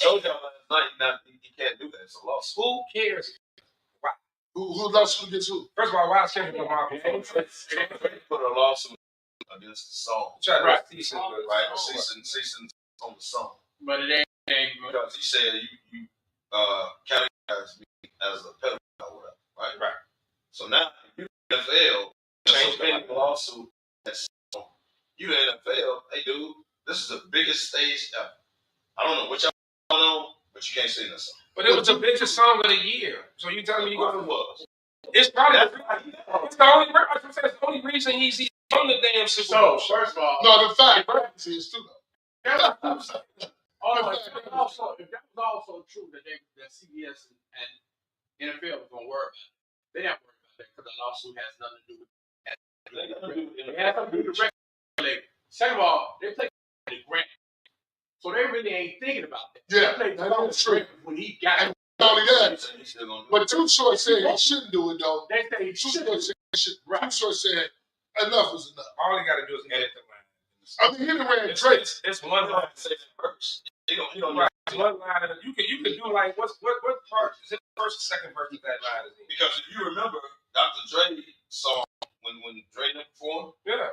told y'all last night you can't do that. It's a lawsuit. Who cares? Why? Who lawsuit against who? First of all, why is Kendrick Lamar performing? Put a lawsuit against the song. Right. Ceasing on the song. But it ain't because he said you categorize me as a pedophile or whatever. Right. So now you the NFL change the lawsuit. You the NFL, hey dude, this is the biggest stage ever. I don't know what y'all know, but you can't say that song. But it was the biggest song of the year. So you telling me It was. It's probably it's the only reason he's on the damn Super Bowl. So first of all, no, the fact is too. Also, if that was also true that CBS and NFL was gonna work, they didn't worry about that because the lawsuit has nothing to do with that. It has something to do with the record. Second of all, they play the grant, so they really ain't thinking about that. Yeah, they that's true. when he got it. Not only that, but Too Short said he shouldn't do it though. They say he Too should. Short said enough is enough. All you got to do is edit the line. I mean, he ran Drake. It's one line. First. You don't right. One line. You can do like what part is it? The first or second verse of that line is in? Because if you remember Dr. Dre song when Dre performed, yeah,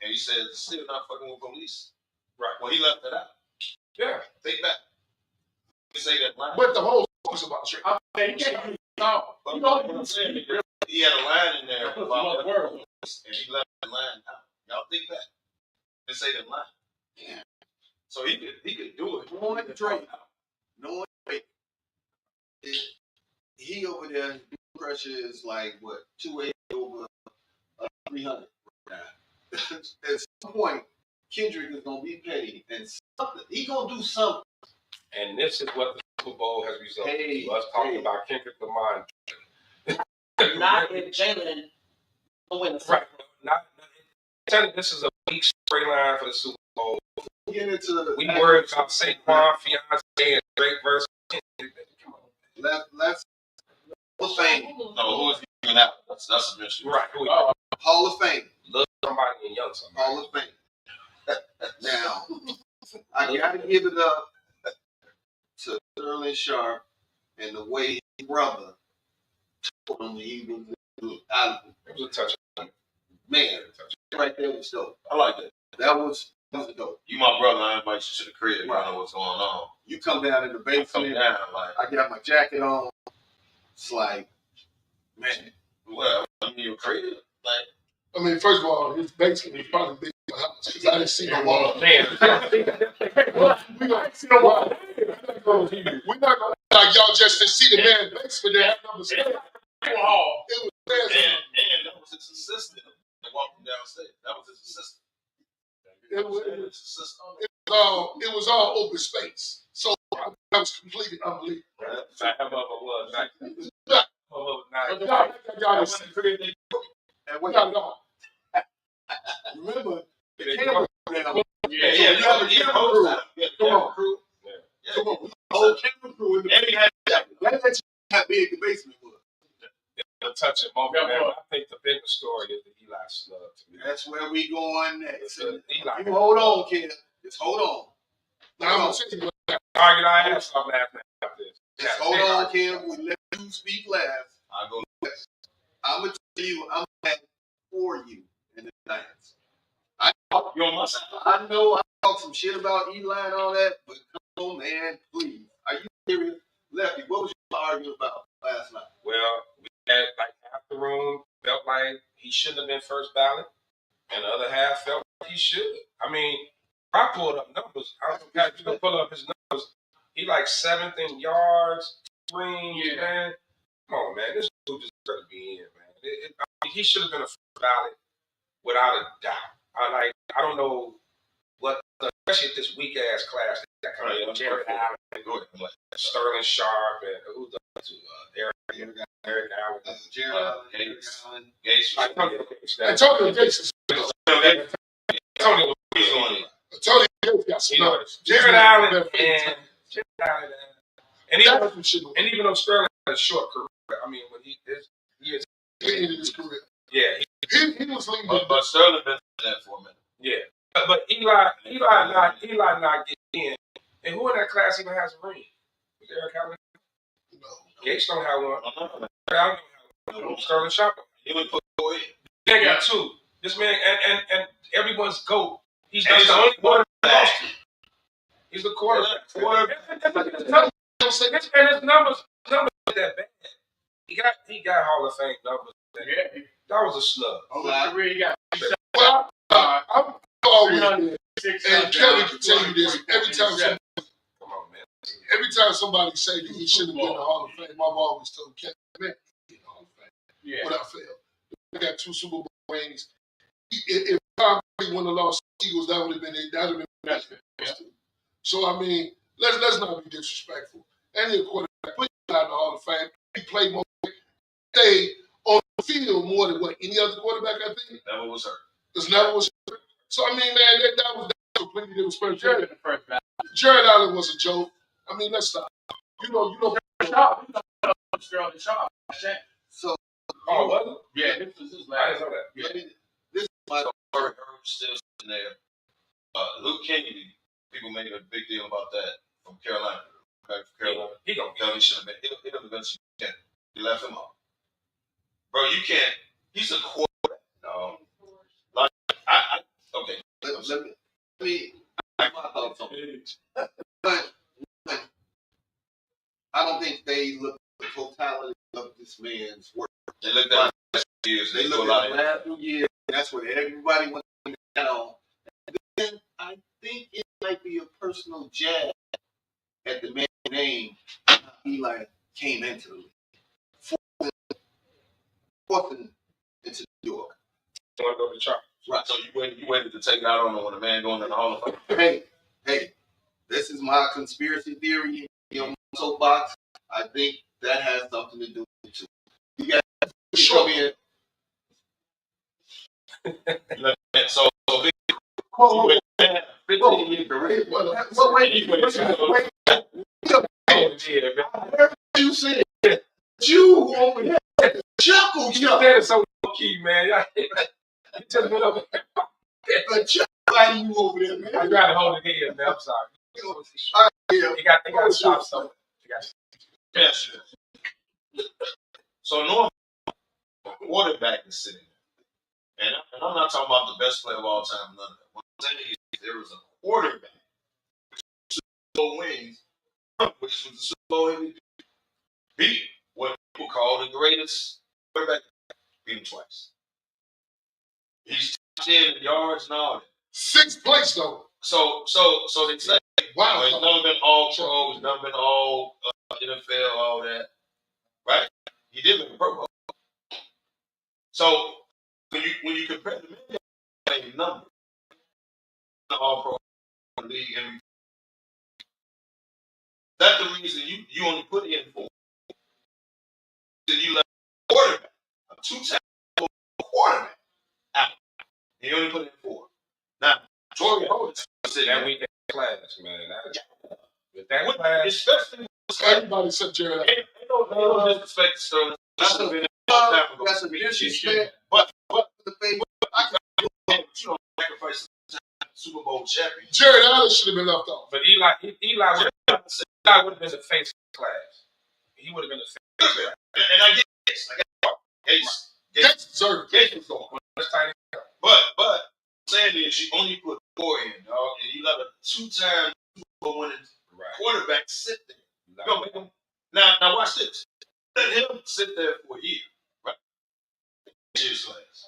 and he said still not fucking with police. Right. Well, he left it out. Yeah. Think back. You say that line. But the whole song is about Dre. I'm saying you can't use the song. But what I'm saying is he had a line in there about words, and he left the line out. Y'all think back and say that line. Yeah. So he could do it. Knowing Drake. He over there, pressure is like what 280 over 300 right now. At some point, Kendrick is gonna be petty and something. He gonna do something. And this is what the Super Bowl has resulted in. Us talking about Kendrick Lamar. Not if Jalen will win the Super Bowl. Right. Tell you, this is a weak storyline for the Super Bowl. We worried about Saquon, fiance, and Drake versus. Come on. Let's Hall of Fame. No, who is he out? That's a mystery. Right. Hall of Fame. Look somebody and young somebody. Hall of Fame. Now, I gotta give it up to Sterling Sharp and the way his brother told him he was out of it. It was a touch. Man, right there was dope. I like that. That was dope. You my brother, I invite you to the crib. Right. You know what's going on. You come down in the basement. I got my jacket on. It's like, man. Well, I mean, your crib, like. I mean, first of all, his basement is probably big because I didn't see no wall. Man, we gonna see no wall. We're not gonna like y'all just to see the man's basement. They have number stairs. It was stairs. And that was his assistant. They walked him downstairs. That was his assistant. It was all open space. So that was completely unbelievable. Remember, the camera crew. Come on. Whole camera crew in the basement. That's how big the basement was. A touching moment. I think the bigger story is the Eli snub to me. That's where we going next. Eli. You hold on, kid. Just hold on. Now, I'm going to tell you what. Argued our ass off last night about this. Just hold on, Kim. We let you speak last. I go. I'm gonna tell you, I'm mad for you in the Giants. You on my side? I know I talked some shit about Eli and all that, but come on, man, please. Are you serious? Lefty, what was you arguing about last night? Well, we had like half the room felt like he shouldn't have been first ballot, and the other half felt like he should. I mean, I pulled up numbers. I don't know if you can pull up his numbers. He like 7th in yards, screens, man. Come on, man. This dude just got to be in, man. I mean, he should have been a first ballot without a doubt. I don't know what, especially at this weak ass class that coming in. Jared Allen, Sterling Sharp, and who's the other two? Eric Allen. Jared Allen. Gates. Antonio Gates. Tony Antonio Gates got snubbed. Jared Allen and even though Sterling had a short career, I mean, when he is ended his career. Yeah, he was leading. But Sterling been that for a minute. Yeah, but Eli not getting in. And who in that class even has a ring? Was Eric Allen? No. Gates don't have one. No. Allen don't have one. Sterling Sharp. He would put away. They got 2. This man and everyone's GOAT. He's the only one that lost it. He's the quarterback. And his numbers not that bad. He got Hall of Fame numbers. Yeah. That was a snub. Over his career, he got Well, I'm always, 306 and Kelly can tell you this, Come on, man. every time somebody say that he shouldn't have been in the Hall of Fame, I've always told Kelly, man, he's in the Hall of Fame. Yeah. Without fail. He got 2 Super Bowl rings. If Tom Brady wouldn't have lost the Eagles, that would have been it. So, I mean, let's not be disrespectful. And the quarterback, put him out in the Hall of Fame. He played more, stayed on the field more than what any other quarterback, I think. Never was hurt. Because never was hurt. So, I mean, man, that was completely different sport. Jared Allen was a joke. I mean, let's stop. You know. Sterling Sharp. So, Oh, was it? Yeah, this was his I last. didn't know that. Yeah. this is my Herb still sitting there. Luke Kennedy, people making a big deal about that from Carolina. Okay, from Carolina. He gonna He should have been. He would have been. He left him off. Bro, you can't. He's a quarterback. No. Like okay. let me my thoughts on it. But I don't think they look at the totality of this man's work. They looked at the last few years. They look at the last 2 years. That's what everybody went on. And then I think it might be a personal jab at the man's name Eli came into the league. Forcing into New York. You want to go to the Chargers? Right. So you waited to take it out on him when a man going in the Hall of Fame. Hey, this is my conspiracy theory. Soapbox. I think that has something to do with it. You guys show me it. So big. 15 year career. Wait. I heard you say you over there. Chuckle, You said it so key, man. You just went over there. the chuckle out of you over there, man. I tried to hold it in, man. I'm sorry. They got to stop something. Yes. So normally, a quarterback is sitting there. And I'm not talking about the best player of all time, none of that. What I'm saying is there was a quarterback Super Bowl wins, which was the Super Bowl MVP. Beat what people call the greatest quarterback. Beat him twice. He's 10 yards and all that. 6th place, though. So they say, Wow. he's never been all pro, he's never been all NFL, all that. Right? He did make a Pro Bowl. So when you compare the men, same number. The all pro league and that's the reason you only put in 4. Then you let a quarterback, a 2-time quarterback out. And you only put in 4. Now, Torrey Holt said That weekend class, man. With that class, especially Everybody said Jared Allen. ain't no disrespect to Sterling. That's a disrespect. But The face. you don't sacrifice Super Bowl champion. Jared Allen should have been left off. but Eli Eli would have been the face of the class. He would have been the face of the class. And I get this. I get Gates was going. But I'm saying is you only put 4 in, dog, and you let a 2-time winning quarterback sit there. No, man. Now watch this. Let him sit there for a year, right? Cheers class.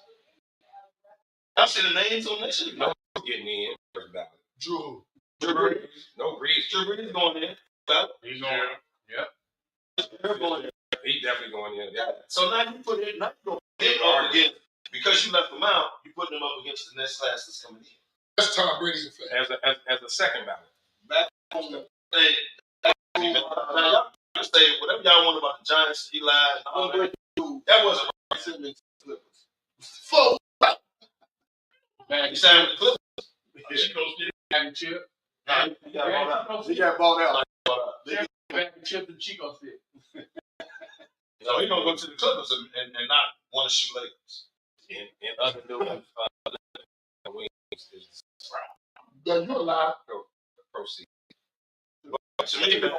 I see the names on that shit. No getting in first ballot. Drew Brees. No Breeze. Drew Brees going in. He's going. Yep. They're going in. He definitely going in. Yeah. So now you put it. Now you go hit up against because you left them out. You put them up against the next class that's coming in. That's Tom Brady's effect. As a second ballot. Back on the thing. Now y'all can say whatever y'all want about the Giants, Eli, and all that. That wasn't right. Simmons Clippers. Full. You signed with the Clippers. Chico's did bag and chip. He got bought out. Bag and chip and Chico's did. So he's gonna go to the Clippers and not want to shoot Lakers. And other news, is Yeah, you're alive. proceed. To me, man,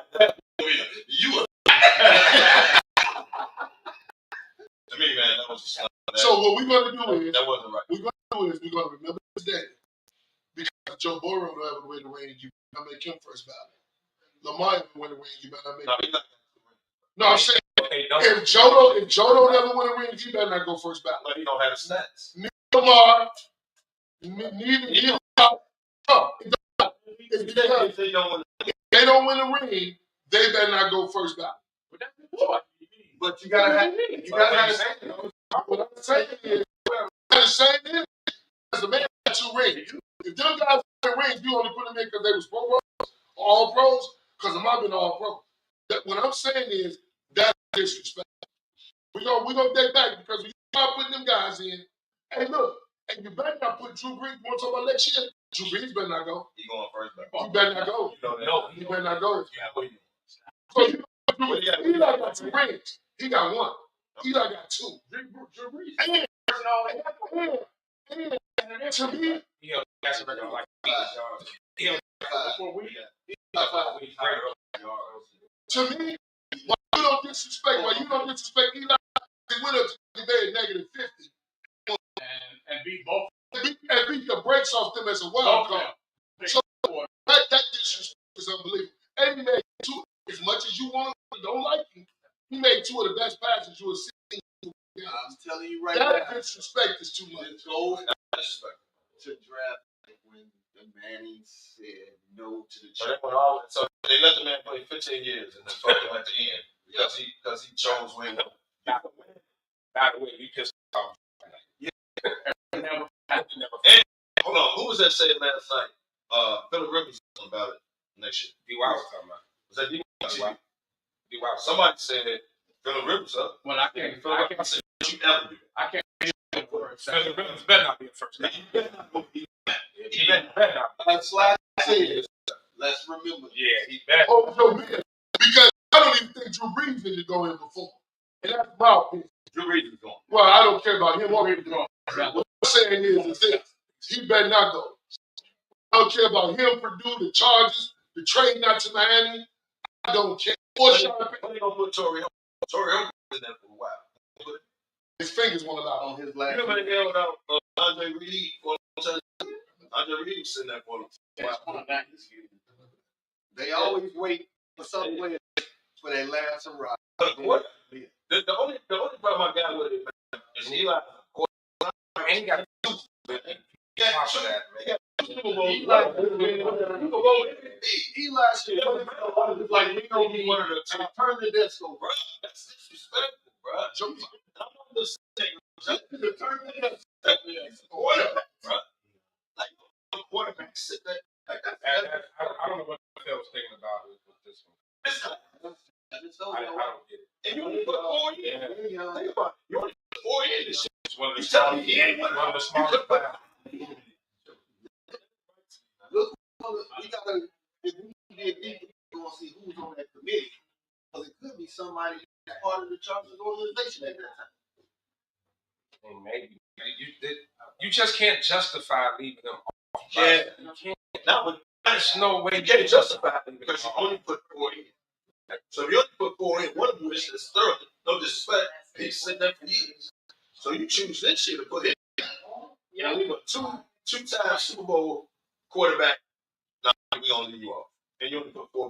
you. To me, man, that was a slap. So what we're gonna do is That wasn't right. we're gonna remember this day because Joe Burrow don't have to win the ring. You better make him first ballot. Lamar even win the ring. You better not make. No, he's not. No, I'm saying Okay, if Joe don't ever win a ring, he better not go first ballot. But he don't have the stats. Lamar, neither. It's because If they don't win, if they don't win a ring, they better not go first ballot. But you gotta have What I'm saying is, the same is as the man got 2 rings. If them guys win rings, you only put them in because they was pro pros, all pros, because them have been all pro. What I'm saying is that's disrespect. We gonna take back because we start putting them guys in. Hey, look, and you better not put Drew Brees. You want to talk about next year? Drew Brees better not go. he going first. He better not go. No, He better not go. You So you know, Eli got 2 rings. He got 1. Eli got 2. Drew Brees. And to me, that's a record like to me, why you don't disrespect Eli, he went up to the day at -50 And beat both. and beat the brakes off them as a wild card. So that disrespect is unbelievable. And he made 2, as much as you want to, don't like him, he made 2 of the best passes you have seen. I'm telling you right That now. disrespect is too much. It goes to draft when the Manning said no to the So they let the man play 15 years and then fucked him at the end because he chose win. By the way, you pissed off. Never. Hold on, who was that saying last night? Philip Rivers was about it next year. D.Y. was talking about. Was that D.Y.? D.Y. Somebody said Philip Rivers up. Well, I can't. I said, don't you ever do that. I can't. Philip Rivers better not be a first guy. You better not go be He better not. Like Slide said, let's remember. Yeah, he better. Oh, no, man. Because I don't even think Drew Brees didn't go in before. And that's my opinion. Drew Brees is going. Well, I don't care about him or him going. What I'm saying is this. He better not go. I don't care about him, Purdue, the Chargers, the trade not to Miami. I don't care. Or But Sean Payton. they gonna put Torrey Hill. Torrey Hill was in there for a while. His fingers won't allow him. On his You last. remember the hell about Andre Reed? Andre Reed was sitting there for a while. They always wait for some players for their last hurrah. The only problem I got with it is Eli. And he got 2. Yeah, Top of that, man. Eli should Like he gonna be one of the top. turn the desk over. Bro, that's disrespectful, bro. I'm not just saying turn the desk quarterback, bro. Like the quarterback sit there. Like I don't know what Phil was thinking about with this one. this guy. I just I don't know. don't get it. And you only put 4 in. Yeah. Think about it. You only put 4 in this shit. It's one of the You tell me smallest. he ain't one One of the smallest classes. We gotta, if we get deep, we're gonna see who's on that committee. Because it could be somebody that's part of the Chargers organization at that time. And maybe you just can't justify leaving them off. Yeah. You can't. Not with There's no way You can't justify it because you only put 4 in. So if you only put 4 in, one of them is Sterling. No disrespect, he's sitting there for years. So you choose this year to put him. You know, we got two-time Super Bowl quarterback. No, we gonna leave you off, and you only put 4.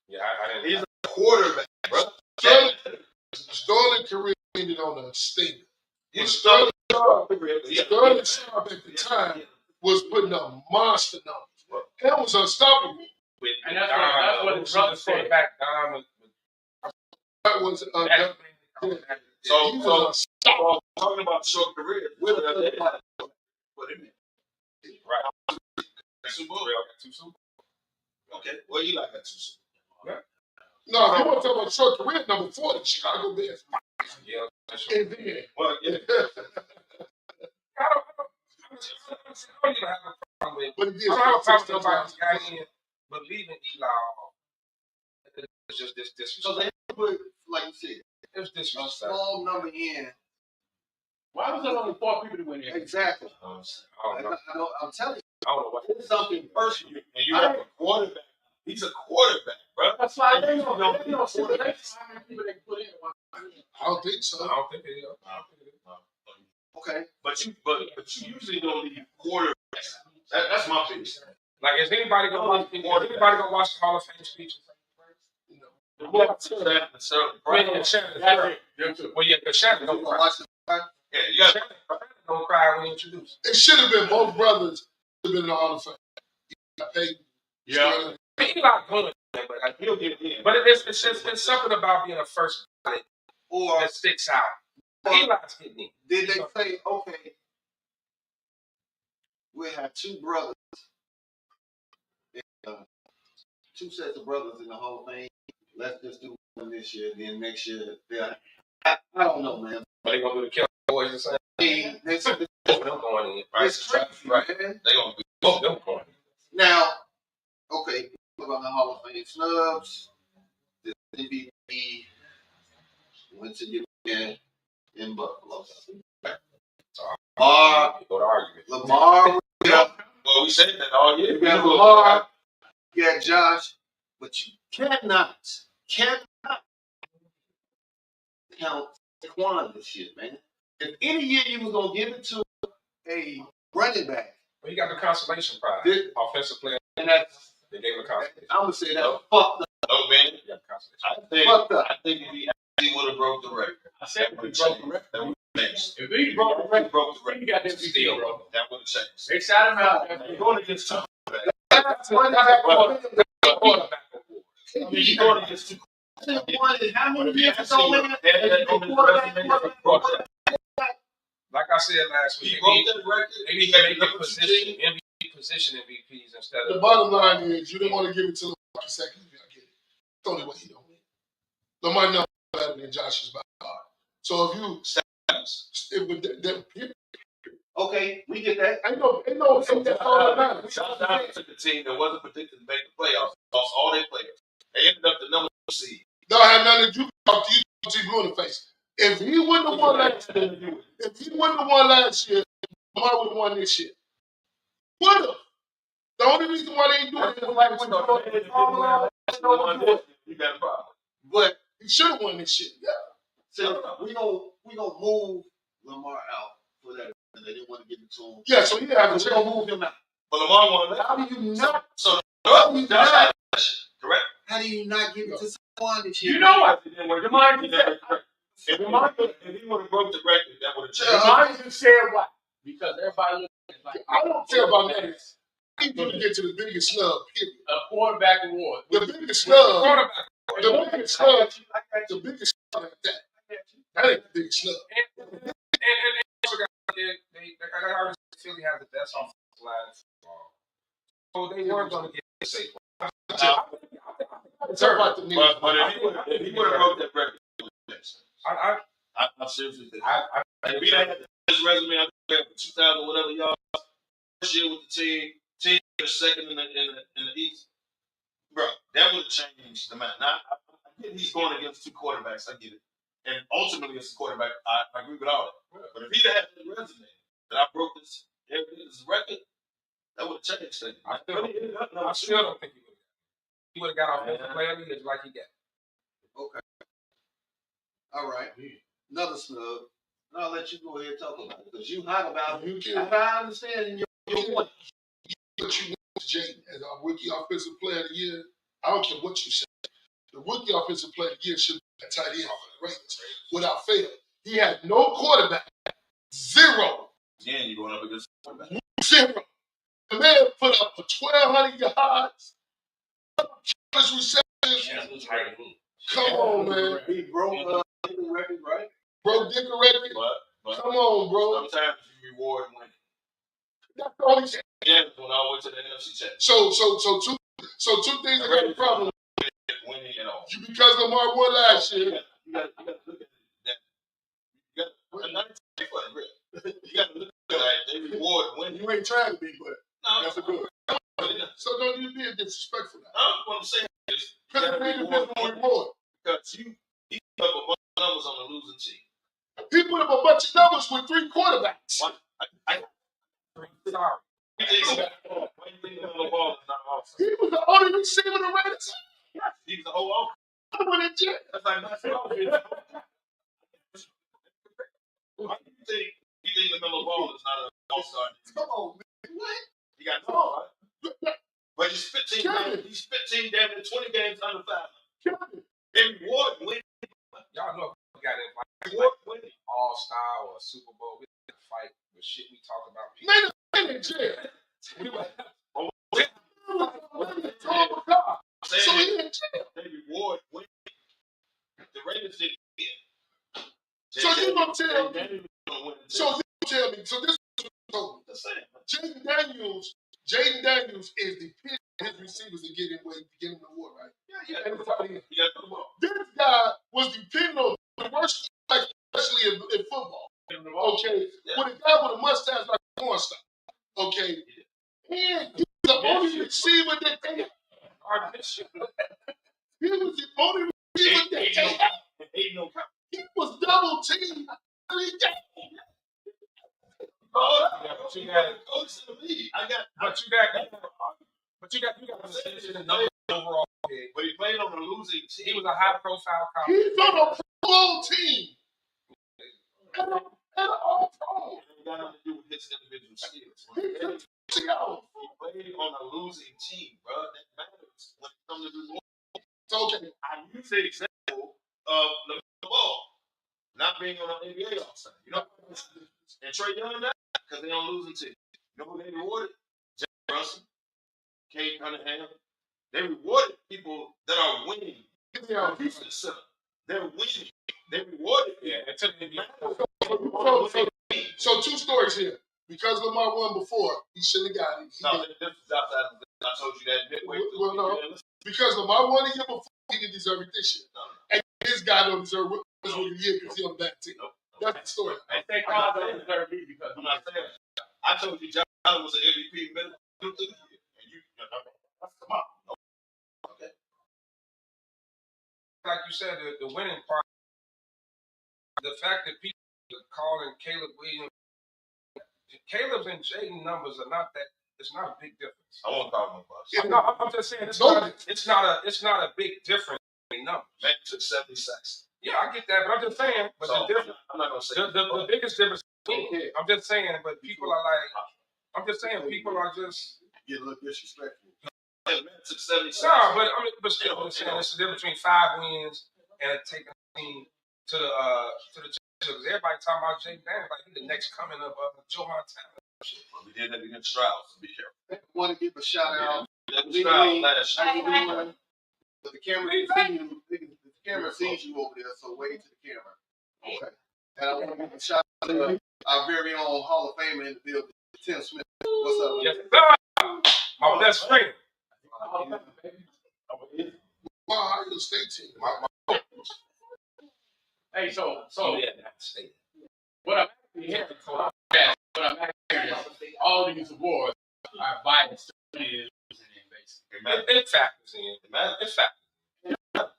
Yeah, I didn't. He's a quarterback, bro. Sterling career ended on a stinger. He's Sterling Sharp at the time was putting up monster numbers. That was unstoppable. And that's what his brother said. Back down. That was So he was unstoppable. talking about short career, put him in. Right. Super Bowl. Okay. Well, you like that too. No, if you want to talk about short career, number 4, the Chicago Bears. Yeah. And then, Well, yeah. I don't even have a problem with. but it I is don't have a problem with nobody got in, but leaving Eli off. It's just this So disrespect. they put, like you said, It's a disrespect. small number in. Why was there only 4 people that went in? Exactly. I don't know. I'm telling you, I don't know what. it's something personal. And you have a quarterback. He's a quarterback, bro. That's why they You don't don't see how many quarterbacks. people they put in. I don't think so. I don't think it is. Okay. But you usually don't leave quarterbacks. That's my opinion. Like, is anybody gonna watch? Is anybody gonna watch the Hall of Fame speeches? The one Sterling, Yeah, Shannon. Well, yeah, because Shannon don't cry. yeah, you got Shannon don't cry when you introduce. It should have been both brothers should have been in the Hall of Fame. Yeah. I mean, Eli going, but he'll get in. but it's something about being a first ballot Or that sticks out. Eli's getting in. did they say, okay, we have 2 brothers, two sets of brothers in the Hall of Fame. Let's just do one this year, then next year. I don't know, man. But they gonna do the Cowboys and say, They said both of them going in. it's tricky, Right. man. They gonna be both of them going in. Now, okay, about the Hall of Fame snubs, the MVP went to get in Buffalo. Go to argument. Lamar, Well, we said that all year. you got Lamar, you got Josh, but you cannot count Saquon this year, man. If any year you was gonna give it to a running back, Well, he got the consolation prize. Offensive player. and that's They gave him the consolation. I'm gonna say that fucked up. No, man. He got the consolation. I think if he actually would have broke the record, I said we broke the record. that would have changed. If he broke the record, Broke the he record. got that Still, steal, bro. bro. That would have changed. They shot him out. You're going against two. That's one that Quarterback award. I mean, you're going against two. how many years Years ago, man? Like I said last week, He broke that record. they need to make the position MVP position MVPs instead The of. bottom line is you don't want to give it to Lamar second if you get it. It's the only way he don't win. Lamar never better than Josh's by far. So if you it would Okay, we get that. ain't no that's all that matters. Josh Allen took a team that wasn't predicted to make the playoffs. Lost all their players. They ended up the number 2 seed. Don't have nothing to do with you blue in the face. If he wouldn't have won last year, Lamar would have won this year. Would have. The only reason why they ain't doing it is like when You got a problem. But he should have won this shit. Yeah. so we gonna move Lamar out for that. And they didn't want to give it to him. Yeah, so he had So we're gonna move him out. But Lamar won that. How do you not? So, Josh Allen, correct? how do you not give it to Saquon this year? You know what? If he would have broke the record, that would have changed. Remind you said what? Because everybody looks like I don't care about that. He's going to get to the biggest snub, period. a quarterback award. The biggest snub, Quarterback. the biggest snub, the biggest snub like that. That ain't the biggest snub. And also got I heard Philly has the best offensive line in football. So they were going to get Saquon. It's about the news. But if he would have broke that record, I'm seriously thinking. If he had his resume out there for 2,000 whatever yards, first year with the team was second in the East, bro, that would have changed the matter. Now, I get he's going against 2 quarterbacks. I get it. And ultimately, as a quarterback, I agree with all that. But if he'd had his resume that I broke this record, That would have changed things. I still don't think he would have got offensive player of the year like he got. Okay. All right. Another snub. And I'll let you go ahead and talk about it because you hot about it. You can. As I understand your point. What you want, Jaden, as our rookie offensive player of the year, I don't care what you say. The rookie offensive player of the year should be a tight end for the Ravens without fail. He had no quarterback. Zero. Again, you're going up against quarterback. Zero. The man put up 1,200 yards, receptions. Come on, man. He broke the record, right? Bro, get the record. But Come on, bro. sometimes you reward winning. That's all he said. Yeah, when I went to the NFC Championship. So two things I got a problem with. Winning at all. You because Lamar won last year. You got to look at that. You got not take for the real. You got to look at that. They reward winning. You ain't trying to be, but that's a good one. But So don't you be disrespectful now. what I'm saying is, you Because got to it's reward a winning. reward. Because he put up a bunch of numbers on the losing team. He put up a bunch of numbers with 3 quarterbacks. Sorry. Why do you think the ball is not awesome? He was the only receiver the Raiders. He's the whole offense. When it did. That's like my offense. Why do you think the Melo Ball is not an all-star? Come on, man. What? He got no, right? But he's 15 games. He's 15 games and 20 games under 5. They reward winning. Y'all know we got it like Winning. all-star or Super Bowl. We didn't fight with shit we talk about. Man, in jail. So he in jail. They reward winning. The Raiders didn't win. So you gonna tell me? So you tell me? So this is what you told me. The same. Jaden Daniels is the pick of his receivers to get him the award, right? Yeah. And it's out here. He got the ball. This guy was depending on the worst, especially in football. Okay, with a guy with a mustache like a porn star. Okay, and he's the only receiver that they had. He was the only receiver that they had. He was double teamed. But you got the number overall. But he played on a losing team. He was a high-profile cop. He's on a Pro Bowl team. And all pro. It got nothing to do with his individual skills. He played on a losing team, bro. That matters when it comes to reward. Okay. I use the example of the ball not being on an NBA All-Star. You know, and Trey Young that because they on losing team. You know who they rewarded? Jack Russell, Kate Cunningham. They rewarded people that are winning. They're winning. They rewarded. So 2 stories here. Because Lamar won before, he shouldn't have got it. This is outside. I told you that midway through. Well, no. Because Lamar won the year before, he didn't deserve it this year. And this guy don't deserve it this year because he's on that team. That's the story. I think Carl don't deserve me because I'm not saying that. I told you John Allen was an MVP middle through the year. And you come on. Okay. Like you said, the winning part, the fact that people are calling Caleb Williams, Caleb's and Jaden numbers are not that. It's not a big difference. I won't call him a bust. I'm just saying it's not a big difference in numbers. Man took 70 sacks. Yeah, I get that, but I'm just saying. But So, the difference, I'm not gonna say the biggest difference. I'm just saying, but people are like, I'm just saying, people are just. Get a little disrespectful. Man took 70 sacks. No, but still, I'm just saying, it's the difference between 5 wins and taking a team to the championship. Everybody talking about Jay Daniels like he's the next coming of Joe Montana. We did that against Strauss, so be careful. I want to give a shout out. That was Strauss last How year. you doing? But the camera sees you. The camera sees you over there, so wave to the camera. Okay. And I want to give a shout out to our very own Hall of Famer in the building, Tim Smith. What's up? Yes, sir. My best friend. Ohio State team. Hey, so State. what I'm actually hearing, is all these awards are biased to is basically. It factors in. It matters. It factors.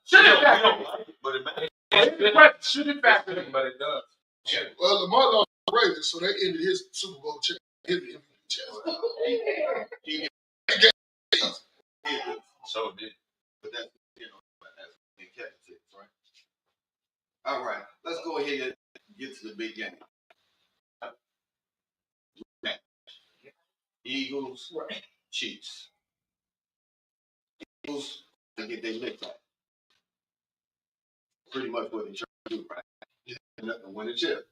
Should We it factor don't in? like it, but it matters. Should it factor in? But it does. Well, Lamar lost the Raiders, so they ended his Super Bowl his MVP He So did. but that's that's in Kevin six, right? All right, let's go ahead and get to the big game. Eagles, Chiefs. Eagles, they get their lick back. Pretty much what they try to do, right? Nothing win a chip.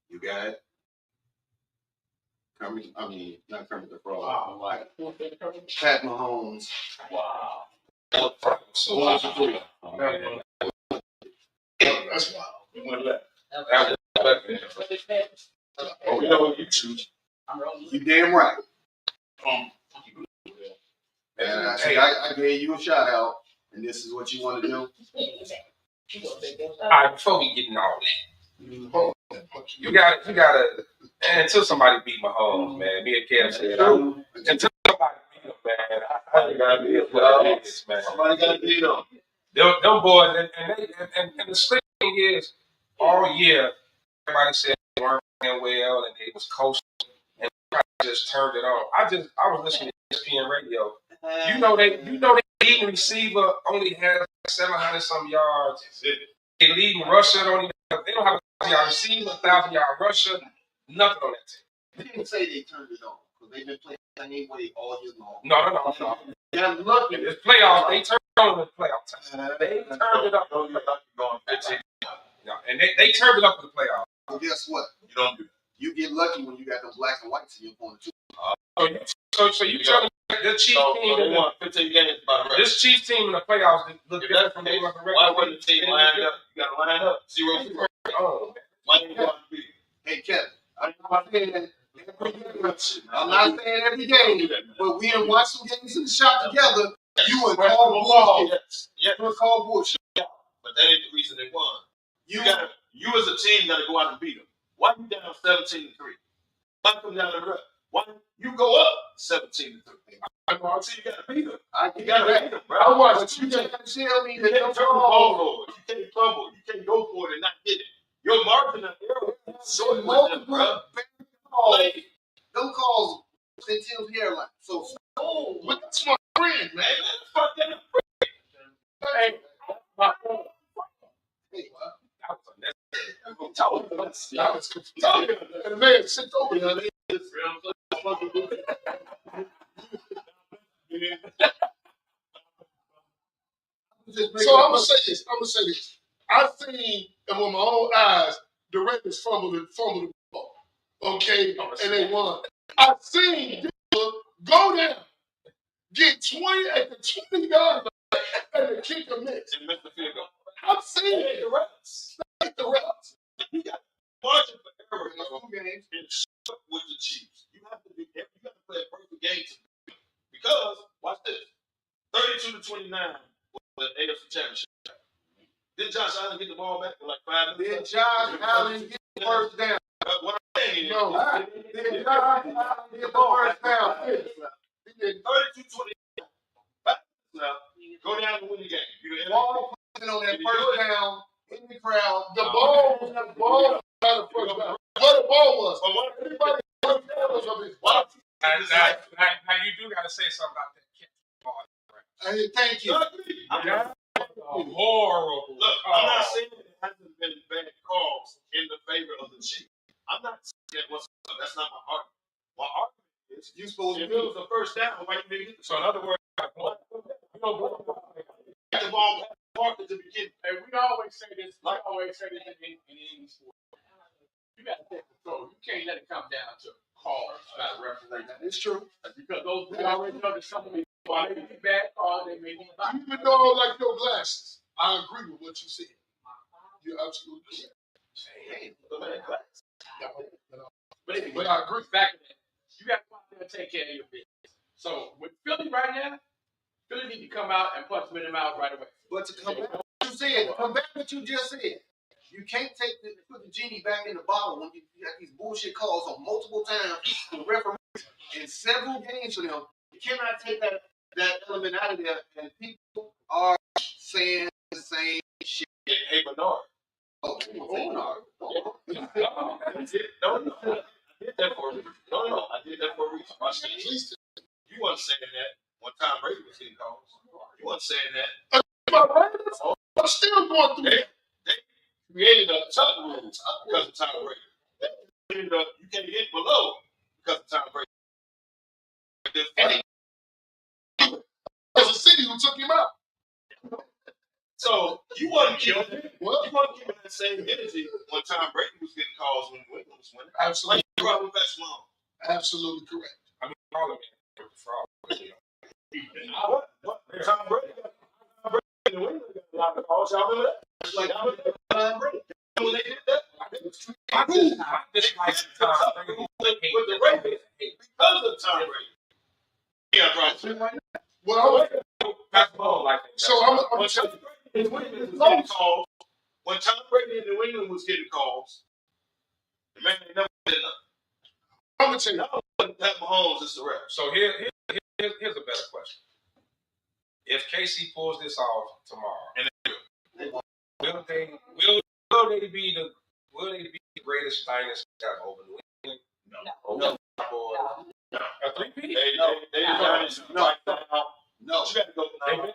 You got it. Not Kermit the Frog. Wow. Pat Mahomes. Wow. So That's wild. We went left. That was Oh, we know what you choose. you damn right. And Hey. I gave you a shout out, and this is what you want to do. all right, before we get in all that, you gotta, and until somebody beat Mahomes, man, me and Kev said, until somebody beat him, man, I gotta be what it is, man. Somebody got to beat them. Them boys, and the slick thing is, all year, everybody said they weren't playing well and they was coasting, and I just turned it on. I was listening to ESPN radio. You know they leading receiver only has 700 some yards. They leading rusher they don't have a 1,000-yard receiver, 1,000-yard rusher, nothing on that team. They didn't say they turned it on because they've been playing the same way all year long. No. They're lucky. It's playoffs. They turned it on in the playoff time. They turned it up. Don't get lucky going 15. And they turned it up in the playoffs. Well, guess what? You don't do that. You get lucky when you got them blacks and whites in your corner too. So you telling me the Chiefs team they won 15 games by the rest. this Chiefs team in the playoffs look If different that's from the the case, regular why wasn't the team season? lined up? You got to line up 0-0. Oh, Why didn't you go out and beat Hey Kevin, I'm not saying every game, but we done watched some games in the shop together. You and call bullshit. Yes, You and call bullshit. but that ain't the reason they won. You as a team got to go out and beat them. Why you down 17-3? Why come down the road? Why you go up 17-3? I see you got to beat them. You got to beat them, bro. I watched you can't tell me You that can't turn the ball over. You can't fumble. You can't go for it and not get it. Your margin of error is so multiple bro. calls. Them calls in Tim's hairline. So But that's my friend, man. Fuck that. hey, And the man sits over there. So I'm gonna say this. I seen and with my own eyes the Raiders fumble the ball. Okay, and they won. I seen Denver go down, get 20 at the 20-yard line, and the kicker miss. And miss the field goal. I've seen it. The refs. The refs. You got margin for error in two games. and shut with the Chiefs. You have to play a perfect game to beat them. Because watch this. 32-29 was the AFC Championship. Did Josh Allen get the ball back in like 5 minutes? Did Josh Allen get the first down? What I'm saying is, No. Did Josh Allen get the first down? he did 32-29. Now, go down and win the game. You Ball putting on that first down in the crowd. The ball was not a first down. What the ball was. Everybody now you do got to say something about that catch ball. Hey, thank you. Horrible. Look, I'm not saying it hasn't been bad calls in the favor of the Chiefs. I'm not saying that whatsoever. That's not my argument. My argument is You supposed to if it was the first down, why you didn't get the So in other words, the ball past Parker to begin? And we always say this in any sport. You got to take control. You can't let it come down to calls by the referee. It's true. Because those we already know that some of these while they be bad calls, they may be bad. Even though I don't like your glasses, I agree with what you said. You're absolutely correct. But I agree. Back to that. You got to go out there and take care of your business. So with Philly right now, Philly need to come out and punch them in the mouth right away. But to come back to what you said, come back to what you just said. You can't put the genie back in the bottle when you got these bullshit calls on multiple times from referees in several games for them. You cannot take that element out of there, and people are saying the same shit. Hey, Bernard. Oh, No. I did that for a reason. No, I did that for a reason. saying. At least You wasn't saying that when Tom Brady was getting calls. You wasn't saying that. I'm still going through that. They created a top rules because of Tom Brady. They created you can't hit below because of Tom Brady. As a city who took him out. So you wasn't giving that same energy when Tom Brady was getting calls when New England was winning. Absolutely. Like you brought back Malone. Absolutely correct. I mean, all of it with the fraud. Tom Brady in New England got a lot of calls. Y'all remember that? Like I was Tom Brady when they did that. I dislike Tom Brady With the Ravens because of Tom Brady. Yeah, right. Well, That's all like that. so I'm When Tom Brady was getting calls, when Tom Brady in New England was getting calls, the man ain't never did nothing. I'm gonna tell you. Now Pat Mahomes is the rep. So here's a better question. If KC pulls this off tomorrow, will they be the greatest dynasty ever over New England? No. A three-peat? No. You got to go.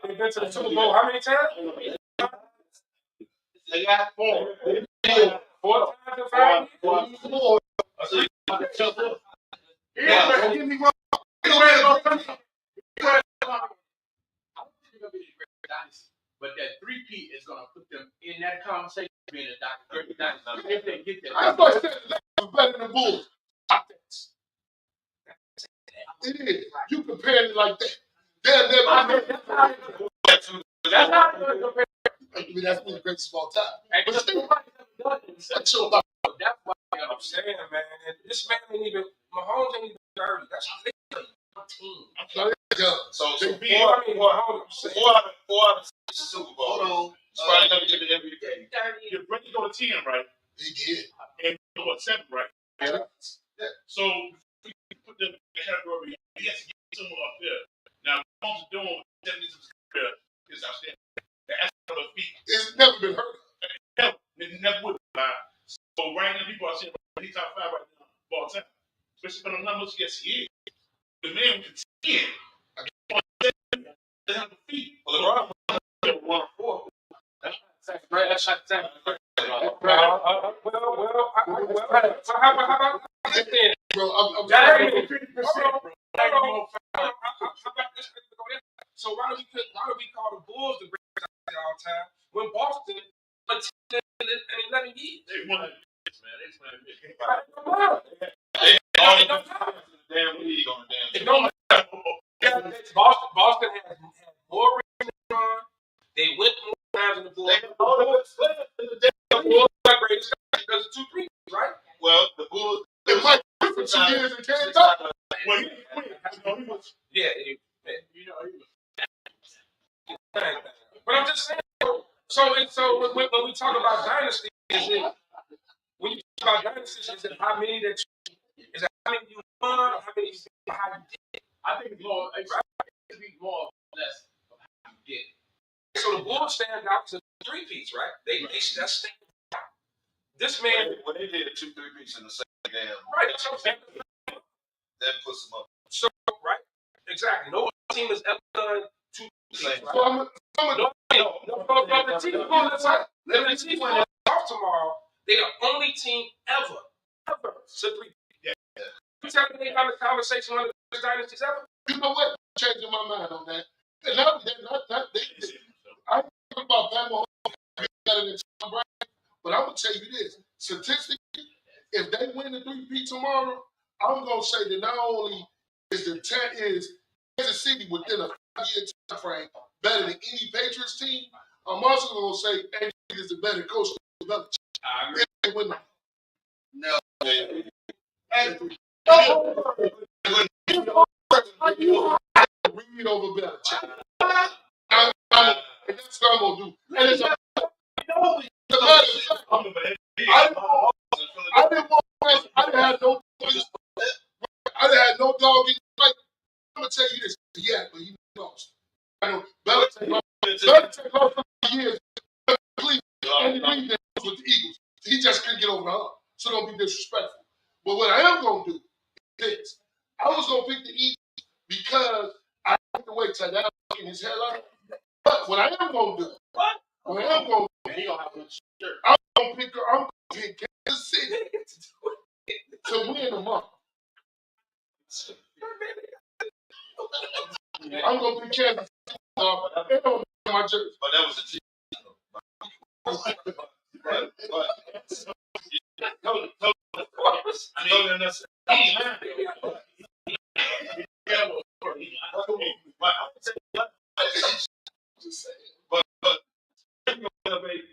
They've been to the Super Bowl how many times? They got 4. 4 times in 5 years? Yeah, give me one. But that 3P is going to put them in that conversation being a great dynasty. If they get that. I thought that was better than Bulls. It is. You compare it like that. That's not that's the greatest of all time. But still, that's your about. That's why I'm saying, man, this man ain't even, Mahomes ain't even 30. That's a team. So Four 4 out of 6 Super Bowl. He's probably going to get an MVP. Your brother go to 10, right? He did. And you go to 7, right? Yeah. So we put them in the category. He has to get someone up there. Now, what Mahomes is doing with 70s career is outstanding. That's on the feet. It's never been heard of. It never would have. So right now, people are saying he's top 5 right now of all time. Especially for the numbers, yes, he is. The man with 10. They have the feet. Well, LeBron won 4. That's not the time. So how about this then? Bro, I'm That telling ain't you. 50%. So why do we call the Bulls the greatest of all time when Boston in 11 years? They won it, man. They won it. Damn league on the damn. It don't matter. Boston has more rings than LeBron. They went more times in the Bulls. They all the way in the damn. The Bulls are greatest because of 2 3, right? Well, the Bulls. It might be for 2 years and can't talk. Well, he didn't win. He was. Yeah, You know, he was. but I'm just saying. So when we talk about dynasty, when you talk about dynasty, is it how many that is it how many you won, or how many how you did? I think it's more. It's more or less of how you did. So the Bulls stand out to 3 piece, right? They that's stand out. This man, When they did a 2-3 piece in the second game, right? That's what I'm saying. that puts them up. So right, exactly. No team has ever done 2 piece, right? So I'm No, the team going off tomorrow. They're the only team ever to 3. Yeah. You tell me they have a conversation on the dynasties ever? you know what? I'm changing my mind on that. And not I talk about Pat Mahomes better than Tom Brady, but I'm gonna tell you this: statistically, if they win the 3P tomorrow, I'm gonna say that not only is Kansas City within a 5-year time frame better than any Patriots team, I'm also gonna say Andy Reid is the better coach than Belichick. I agree. If they win No. Reid over Belichick. And that's what I'm gonna do. And it's I didn't have no dog in the fight. I'm gonna tell you this. Yeah, but he lost. I know Belichick lost for years. Andy Reid with the Eagles. He just couldn't get over the hump. So don't be disrespectful. But what I am gonna do is this. I was gonna pick the East because I like the way Tadal in his headline. But what I am gonna do, what I am gonna do, I'm gonna pick Kansas City to win the month. I'm gonna pick Kansas City. My jersey. But that was a cheat.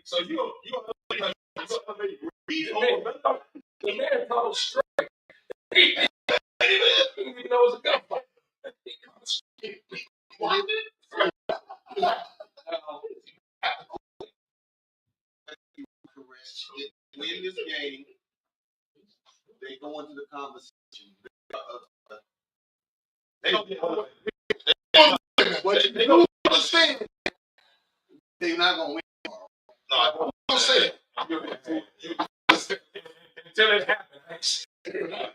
So you the man called straight. He didn't even know it was a gunfight. Win this game, they go into the conversation. they don't get elevated. What They don't understand? They're not gonna win tomorrow. No, I don't say it. Until it happens.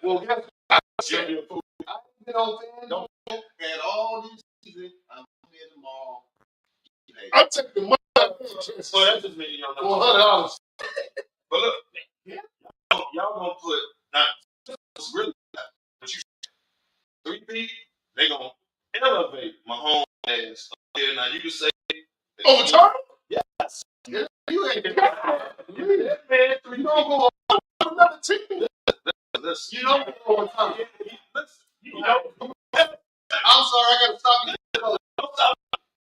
Well, guess You're a fool. I've been on FanDuel and all these seasons. I'm here tomorrow. I'm taking the money. So that's just me, y'all know. $400. But look, y'all gonna put not really, but you 3P, they gonna elevate my home ass. Okay, now you can say Over time? yes. You ain't You don't go on another team. Listen, you don't go on time. listen, you know, I'm sorry, I gotta stop you.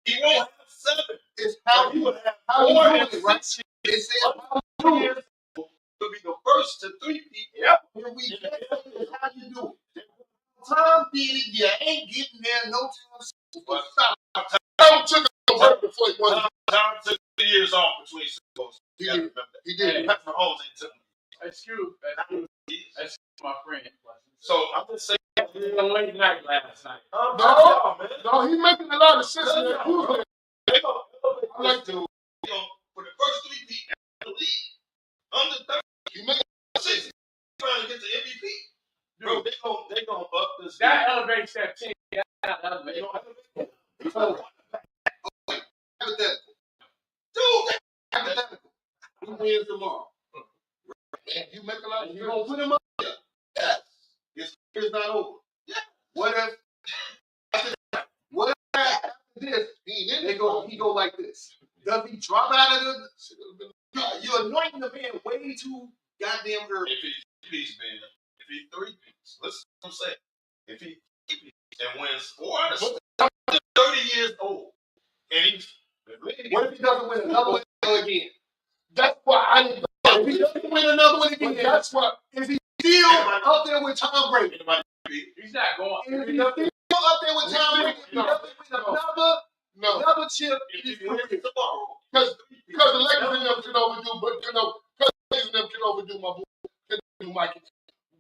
he won't have 7. It's how He you would have how 4 you and doing it, right? 6 It said how you do it. to be the first to 3P. Yep. When we get there, it's how you do it. Tom did it, you ain't getting there no time soon. But stop. Tom took a break before he won. Tom took 2 years off between Super Bowls. He You gotta did. remember that. He did. Patrick Mahomes ain't took him. Excuse my friend. So I'm just saying, It was a late night last night. No, no, he's making a lot of sense in that usually. They gonna elevate I like this dude. For the first 3 people in the league, under 30, He made season, trying to get the MVP. Bro, they gonna up this. That elevates that team. That elevates. They gonna elevate. Hypothetical. Dude, Hypothetical. Who wins tomorrow? Man, you make a lot of And sense. you gonna put him up there? Yes. His career is not over. Yeah. What if after this he go like this? Does he drop out of the? You're anointing the man way too goddamn early. if he's been, if he 3 peats, listen to what I'm saying. If he 3 peats and wins 4 out of 6, 30 years old, and he's What if he doesn't win another one again? That's why I didn't. If he doesn't win another one again, That's why. is he still up there with Tom Brady? He's not going. Is he still up there with Tom Brady? If he doesn't win another chip in his career tomorrow. Because the Lakers and them can overdo, but because the Lakers and them can overdo my boy, can do Mikey.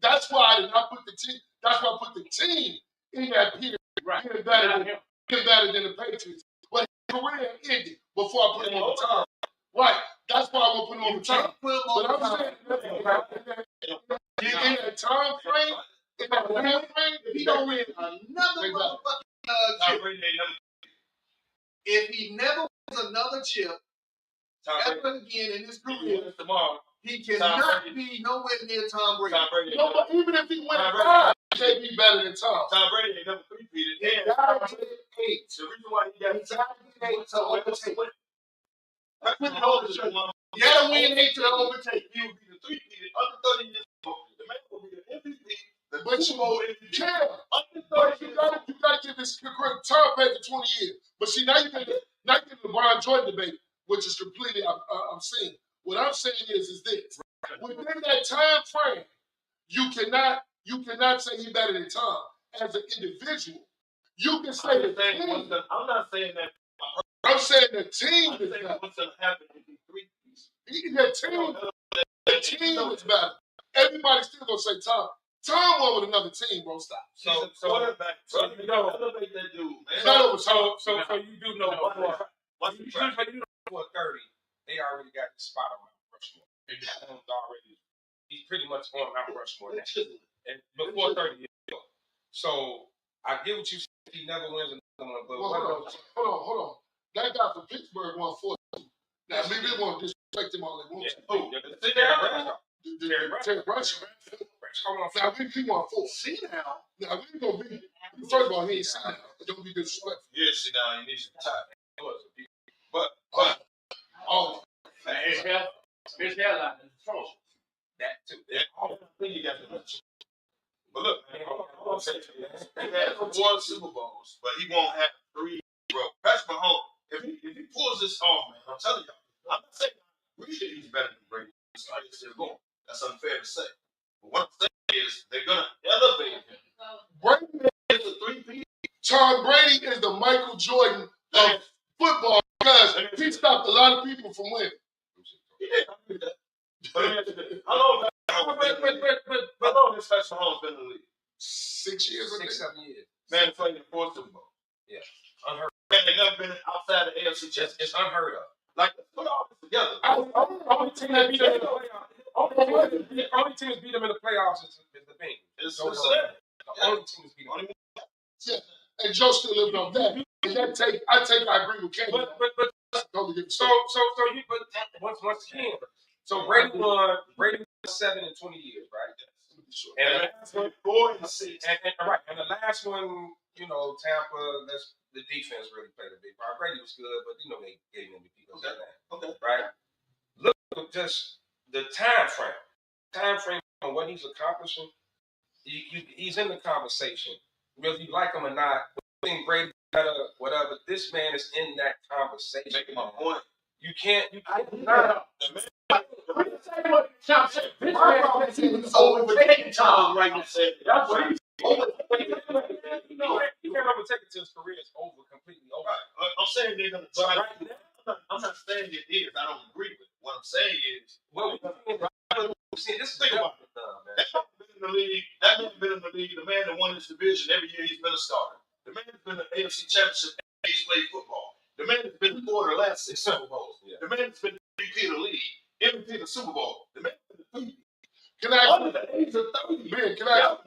That's why I did not put the team. That's why I put the team in that period. Right. Being better than the Patriots. But his career ended before I put him over time. Right. That's why I won't put him over time. But I'm saying in that time frame, if he don't win another motherfucking chip, if he never wins another chip ever again in his career, tomorrow, he cannot be nowhere near Tom Brady. Tom Brady. no, but even if he wins 5, he can't be better than Tom. Tom Brady ain't never 3-peated. He And gotta get 8. the reason why he got He gotta get 8 to overtake. That's what the whole shirt. You gotta win 8 to overtake. He would be the 3-peated under 30 years old. The man will be the MVP. The But Super Bowl MVP. Yeah. Under 30 But years you gotta give this correct. Tom played for 20 years. But see, now you get the LeBron Jordan debate, which is completely I'm seeing. What I'm saying is this: within that time frame, you cannot say he's better than Tom as an individual. You can say the team. I'm not saying that. I'm saying the team I'm is saying better. what's going to happen if he 3-peats. The team is better. Everybody's still gonna say Tom. Tom won with another team, bro. Stop. So quarterback. So you know, elevate that dude, man. It's not over Tom. So you do know What's the track? before 30, they already got the spot on Mount Rushmore. He's pretty much on Mount Rushmore now. And before 30 years old. So I get what you said. He never wins another one, but Well, hold on. That guy from Pittsburgh won 4. Now, maybe they want to disrespect him all they want to. Terry Bradshaw. Now, he won 4. See now. Now, we ain't going to be, first of all, he ain't seen now. Don't be disrespectful. Yeah, see now, you need to retire. But, Oh, His hairline is atrocious. that too. I think you got to mention. But look, man, I'm saying, he had 4 Super Bowls, but he won't have 3, bro. Patrick Mahomes, if he pulls this off, man, I'm telling y'all, I'm not saying he's better than Brady. So I still going. That's unfair to say. But what I'm saying is they're gonna elevate him. Brady It's a 3-P. Tom Brady is the Michael Jordan of football because he stopped a lot of people from winning. He did. I agree with that. But how long has Patrick Mahomes been in the league? 6 years, 6, 7 years. Man played in 4 Super Bowls. Yeah, unheard. Man, they never been outside the AFC Championship. It's unheard of. Like, put all this together. Only team that beat them in the playoffs. Only team that beat them in the playoffs is the Bengals. It's The only team that's beat them. Yeah. And Joe still living on that. And I agree with Kenny. But Totally different so story. you once again. So Brady won 7 in 20 years, right? And the last one, 4 and 6. And the last one, Tampa. The defense really played a big part. Brady was good, but they gave him MVP because of that. Okay. Right? Look at just the time frame on what he's accomplishing. He's in the conversation, whether you like him or not. Think Brady better, whatever. This man is in that conversation. Making my point. You can't. Overtaking Tom right now. That's what he's You can't overtake it till his career is completely over. right. I'm saying they're going to try. I'm not saying it is. I don't agree with it. What I'm saying is, This is think about it. man. That man been in the league. That man been in the league. The man that won his division every year. He's been a starter. The man has been in the AFC Championship. He's played football. The man has been for the last 6 Super Bowls. Yeah. The man has been MVP of the league, MVP of the Super Bowl. The man has been Can I under the age of 30. Ben, can I ask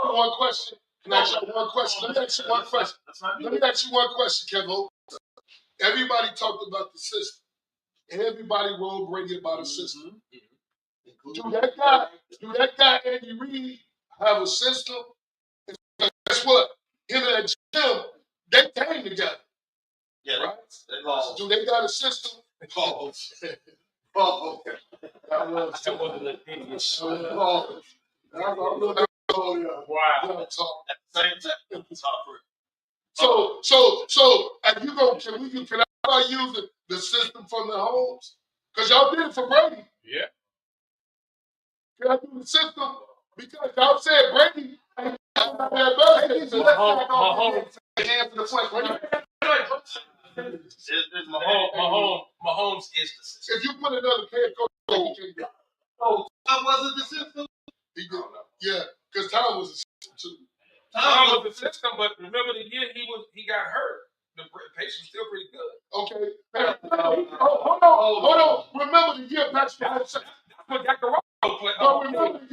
you one question? Can I ask you one question? Let me ask you one question. Let me ask you one question, Kevin. Everybody talked about the system. And everybody rolled Brady about a system. Do that guy Andy Reid have a system? And guess what? Him and that Jim, they came together. Yeah, right? they lost. Do they got a system? Pause. That wasn't an English. Wow. At the same time, it's hard for it. So, and can I use the system from the homes? Because y'all did it for Brady. Yeah. Can I do the system? Because y'all said Brady ain't Mahomes is the system. If you put another head coach, he can't go. Oh, Tom wasn't the system? He did. Yeah, because Tom was a system too. Tom was the system, but remember the year he got hurt. The pace was still pretty good. Okay. Hold on. Remember the year Patrick Mahomes. But got the role play. But remember the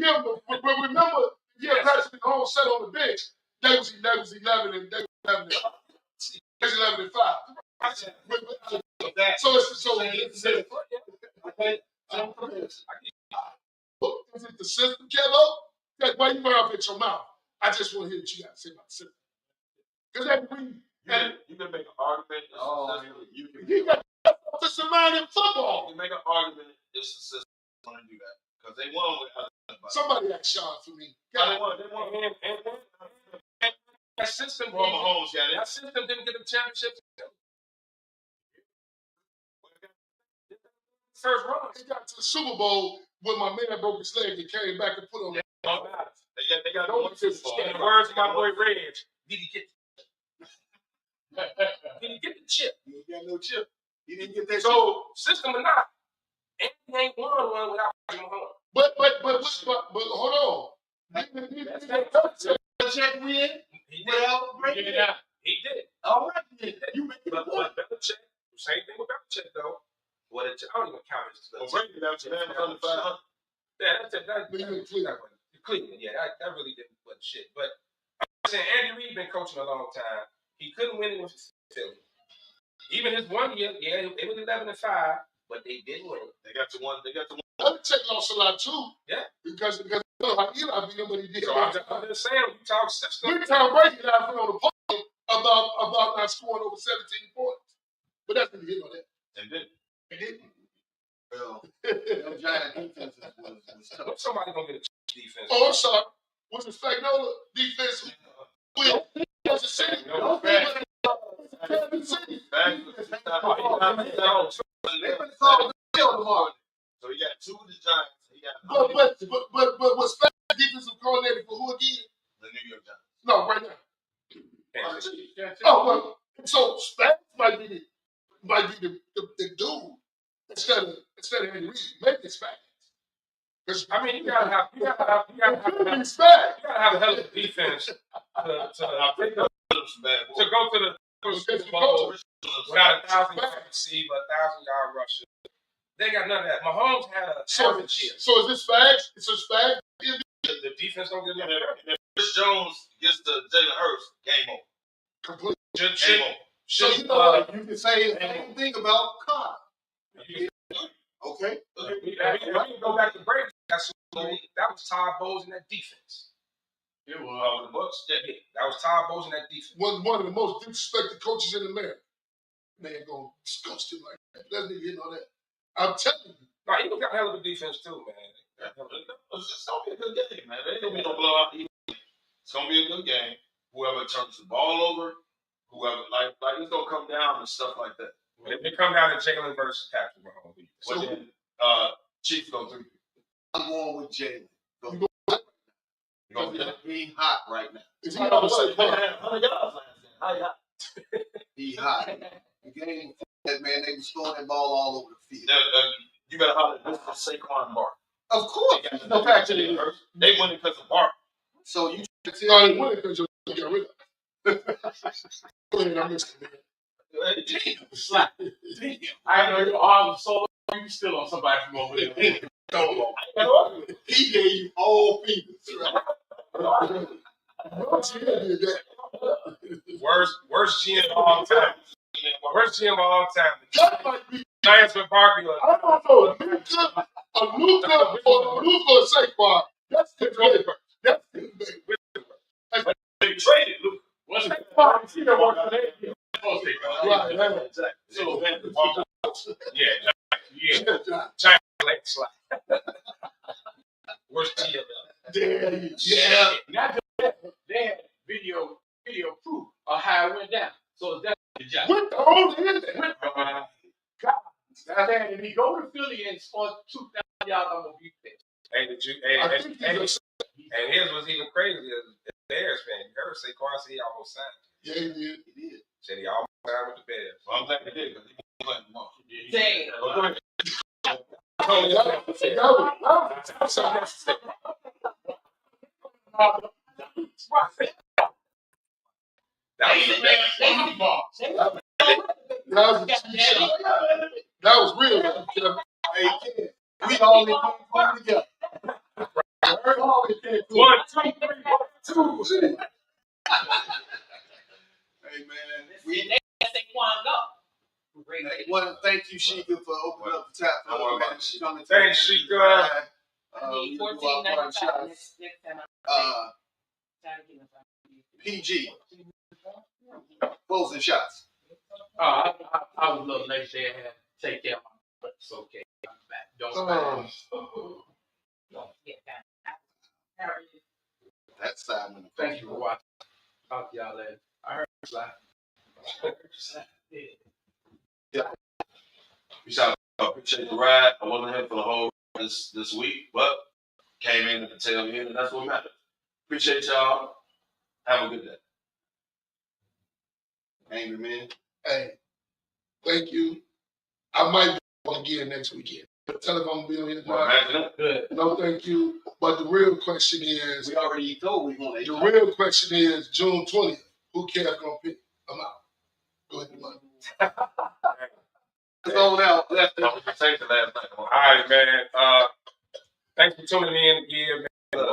year Patrick Mahomes sat on the bench. They was 11 and 5. So is it the system, Kevo? Why you run off at your mouth? I just want to hear what you got to say about the system. Because you can make an argument. You got offensive mind in football. You can make an argument. It's the system going to do that because they won without. Somebody ask Sean for me. They won. And that system, Mahomes got it. That system didn't get a championship. First run. They got to the Super Bowl when my man broke his leg and came back and put on. They got no Super Bowl. In the words of my boy Reg, did he get the chip? He got no chip. He didn't get that So, system or not, Andy ain't won one without Mahomes. But hold on. check win? Well, Brady. Yeah. He did. All right, then. You make it But point. Belichick, same thing with Belichick though. I don't even count his Brady got your man under 500. Yeah, that's But you include that. Cleveland, yeah, that really didn't put shit. But I'm saying Andy Reid been coaching a long time. He couldn't win it with Philly. Even his 1 year, yeah, it was 11-5, but they didn't win. They got to one. They got to one. Belichick lost a lot too. Yeah. Because you know how Eli beat him, but he did. So I'm just saying, we talk system. Big Tom Brady now put on the podium about not scoring over 17 points. But that's what he did on that. They did. He didn't. Well, them Giant defenses was tough. Somebody gonna get a defense. Oh, I'm sorry. Was it Spagnola defense? Will Kansas City? No, Kansas City. So he got 2 of the Giants. He got But was Spagnola defensive coordinator for who again? the New York Giants. No, right now. Kansas City. Oh, well, so Spags might be the dude instead of Andy Reid. Maybe it's Spags. I mean, you gotta have a hell of a defense to go to the Super Bowl without 1,000 yard receiver, 1,000-yard rusher. They got none of that. Mahomes had a average year. So is this Spags? It's a Spags? The defense don't get enough And credit. if Chris Jones gets to Jalen Hurts, game over. Complete. Game over. So you know what? You can say the same thing about Carr. Okay. We can go back to Brady. That was Todd Bowles in that defense. It was. The Bucks. Yeah, that was Todd Bowles in that defense. One of the most disrespected coaches in America. Man, gonna disgust him like that. Doesn't he know that? I'm telling you. No, Eagles got a hell of a defense too, man. It's gonna be a good game, man. There ain't gonna be no blowout. It's gonna be a good game. Whoever turns the ball over, whoever like it's gonna come down and stuff like that. If it come down to Jalen versus Patrick Mahomes, But then Chiefs go 3. I'm going with Jalen. Gonna be He hot right now. Is he on the same part? He hot. The game that man, they was throwing that ball all over the field. You better holler this for Saquon Barkley. Of course. No fact it is. They win it because of Barkley. So you No, they win it because you got rid of it. Go ahead, I missed it, man. Slap. I know your arm was so long, you still on somebody from over there. He gave you all fingers, right? Did that. worst GM of all time. Worst GM of all time. That might be. Giants with Barkley. I don't know. A Luka or Saquon. That's the great. That's the great. They traded Luke. What's that? Right, So, Yeah, Giants late slide. Worst GM ever. There you yeah. not just that, they had video proof of how it went down. So that's the job. What the hell is that? And he go to Philly and score 2,000 yards, I'm gonna be pissed. Hey, and his was even crazier. The Bears fan. You heard Saquon say he almost signed. Yeah, he did. He did. Said he almost signed with the Bears. Well, I'm glad they did because he wasn't playing tomorrow. That was real. Hey, kid, we all in together. One, two, three, 1, 2. Hey man, We Saquon go. I want to thank you, Sheikah, for opening up the tap. Thanks, Sheikah. I need $14.95 next time. PG. Closing shots. I was a little late there. I had to take care of my, but it's okay. I'm back. Don't That side. Thank you for watching. Talk to y'all later. I heard you slide. Appreciate the ride. I wasn't here for the whole this week, but came in at the tail end, and that's what matters. Appreciate y'all. Have a good day. Angry man. Hey, thank you. I might be on again next weekend. Telephone bill here. Good. No, thank you. But the real question is, We already told we want the real question is June 20th. Who cares gonna pick? I'm out. Go ahead, money. Sold out. Left. Don't take the last night. All right, man. Thanks for tuning in again, man.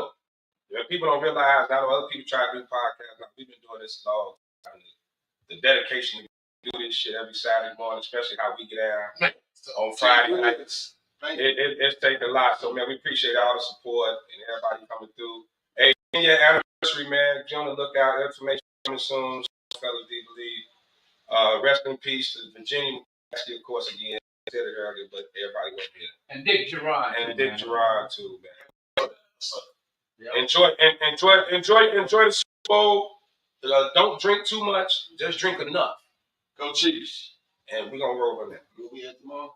people don't realize, I know other people try to do podcasts, like we've been doing this a long time. The dedication to do this shit every Saturday morning, especially how we get down on Friday nights. It's taken a lot. So, man, we appreciate all the support and everybody coming through. Hey, in your anniversary, man, be on the lookout. Information coming soon. SmokeFellas, do believe. Rest in peace to Virginia. Actually, of course, again, I said it earlier, but everybody went here. And Dick Gerard. And Dick Gerard, too, man. Yep. Enjoy the Super Bowl. Don't drink too much. Just drink enough. Go Chiefs. And we're going to roll on that. Where we at tomorrow?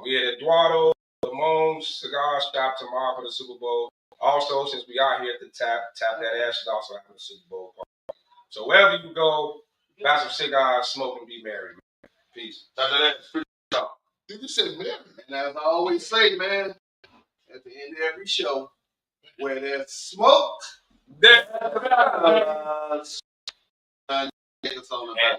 We at Eduardo Lamone's Cigar Shop tomorrow for the Super Bowl. Also, since we are here at the Tap That Ash is also having a Super Bowl party. So wherever you go, buy some cigars, smoke, and be merry, man. Peace. Tap That Ash. Did you say married? And as I always say, man, at the end of every show, where there's smoke, There's it's on the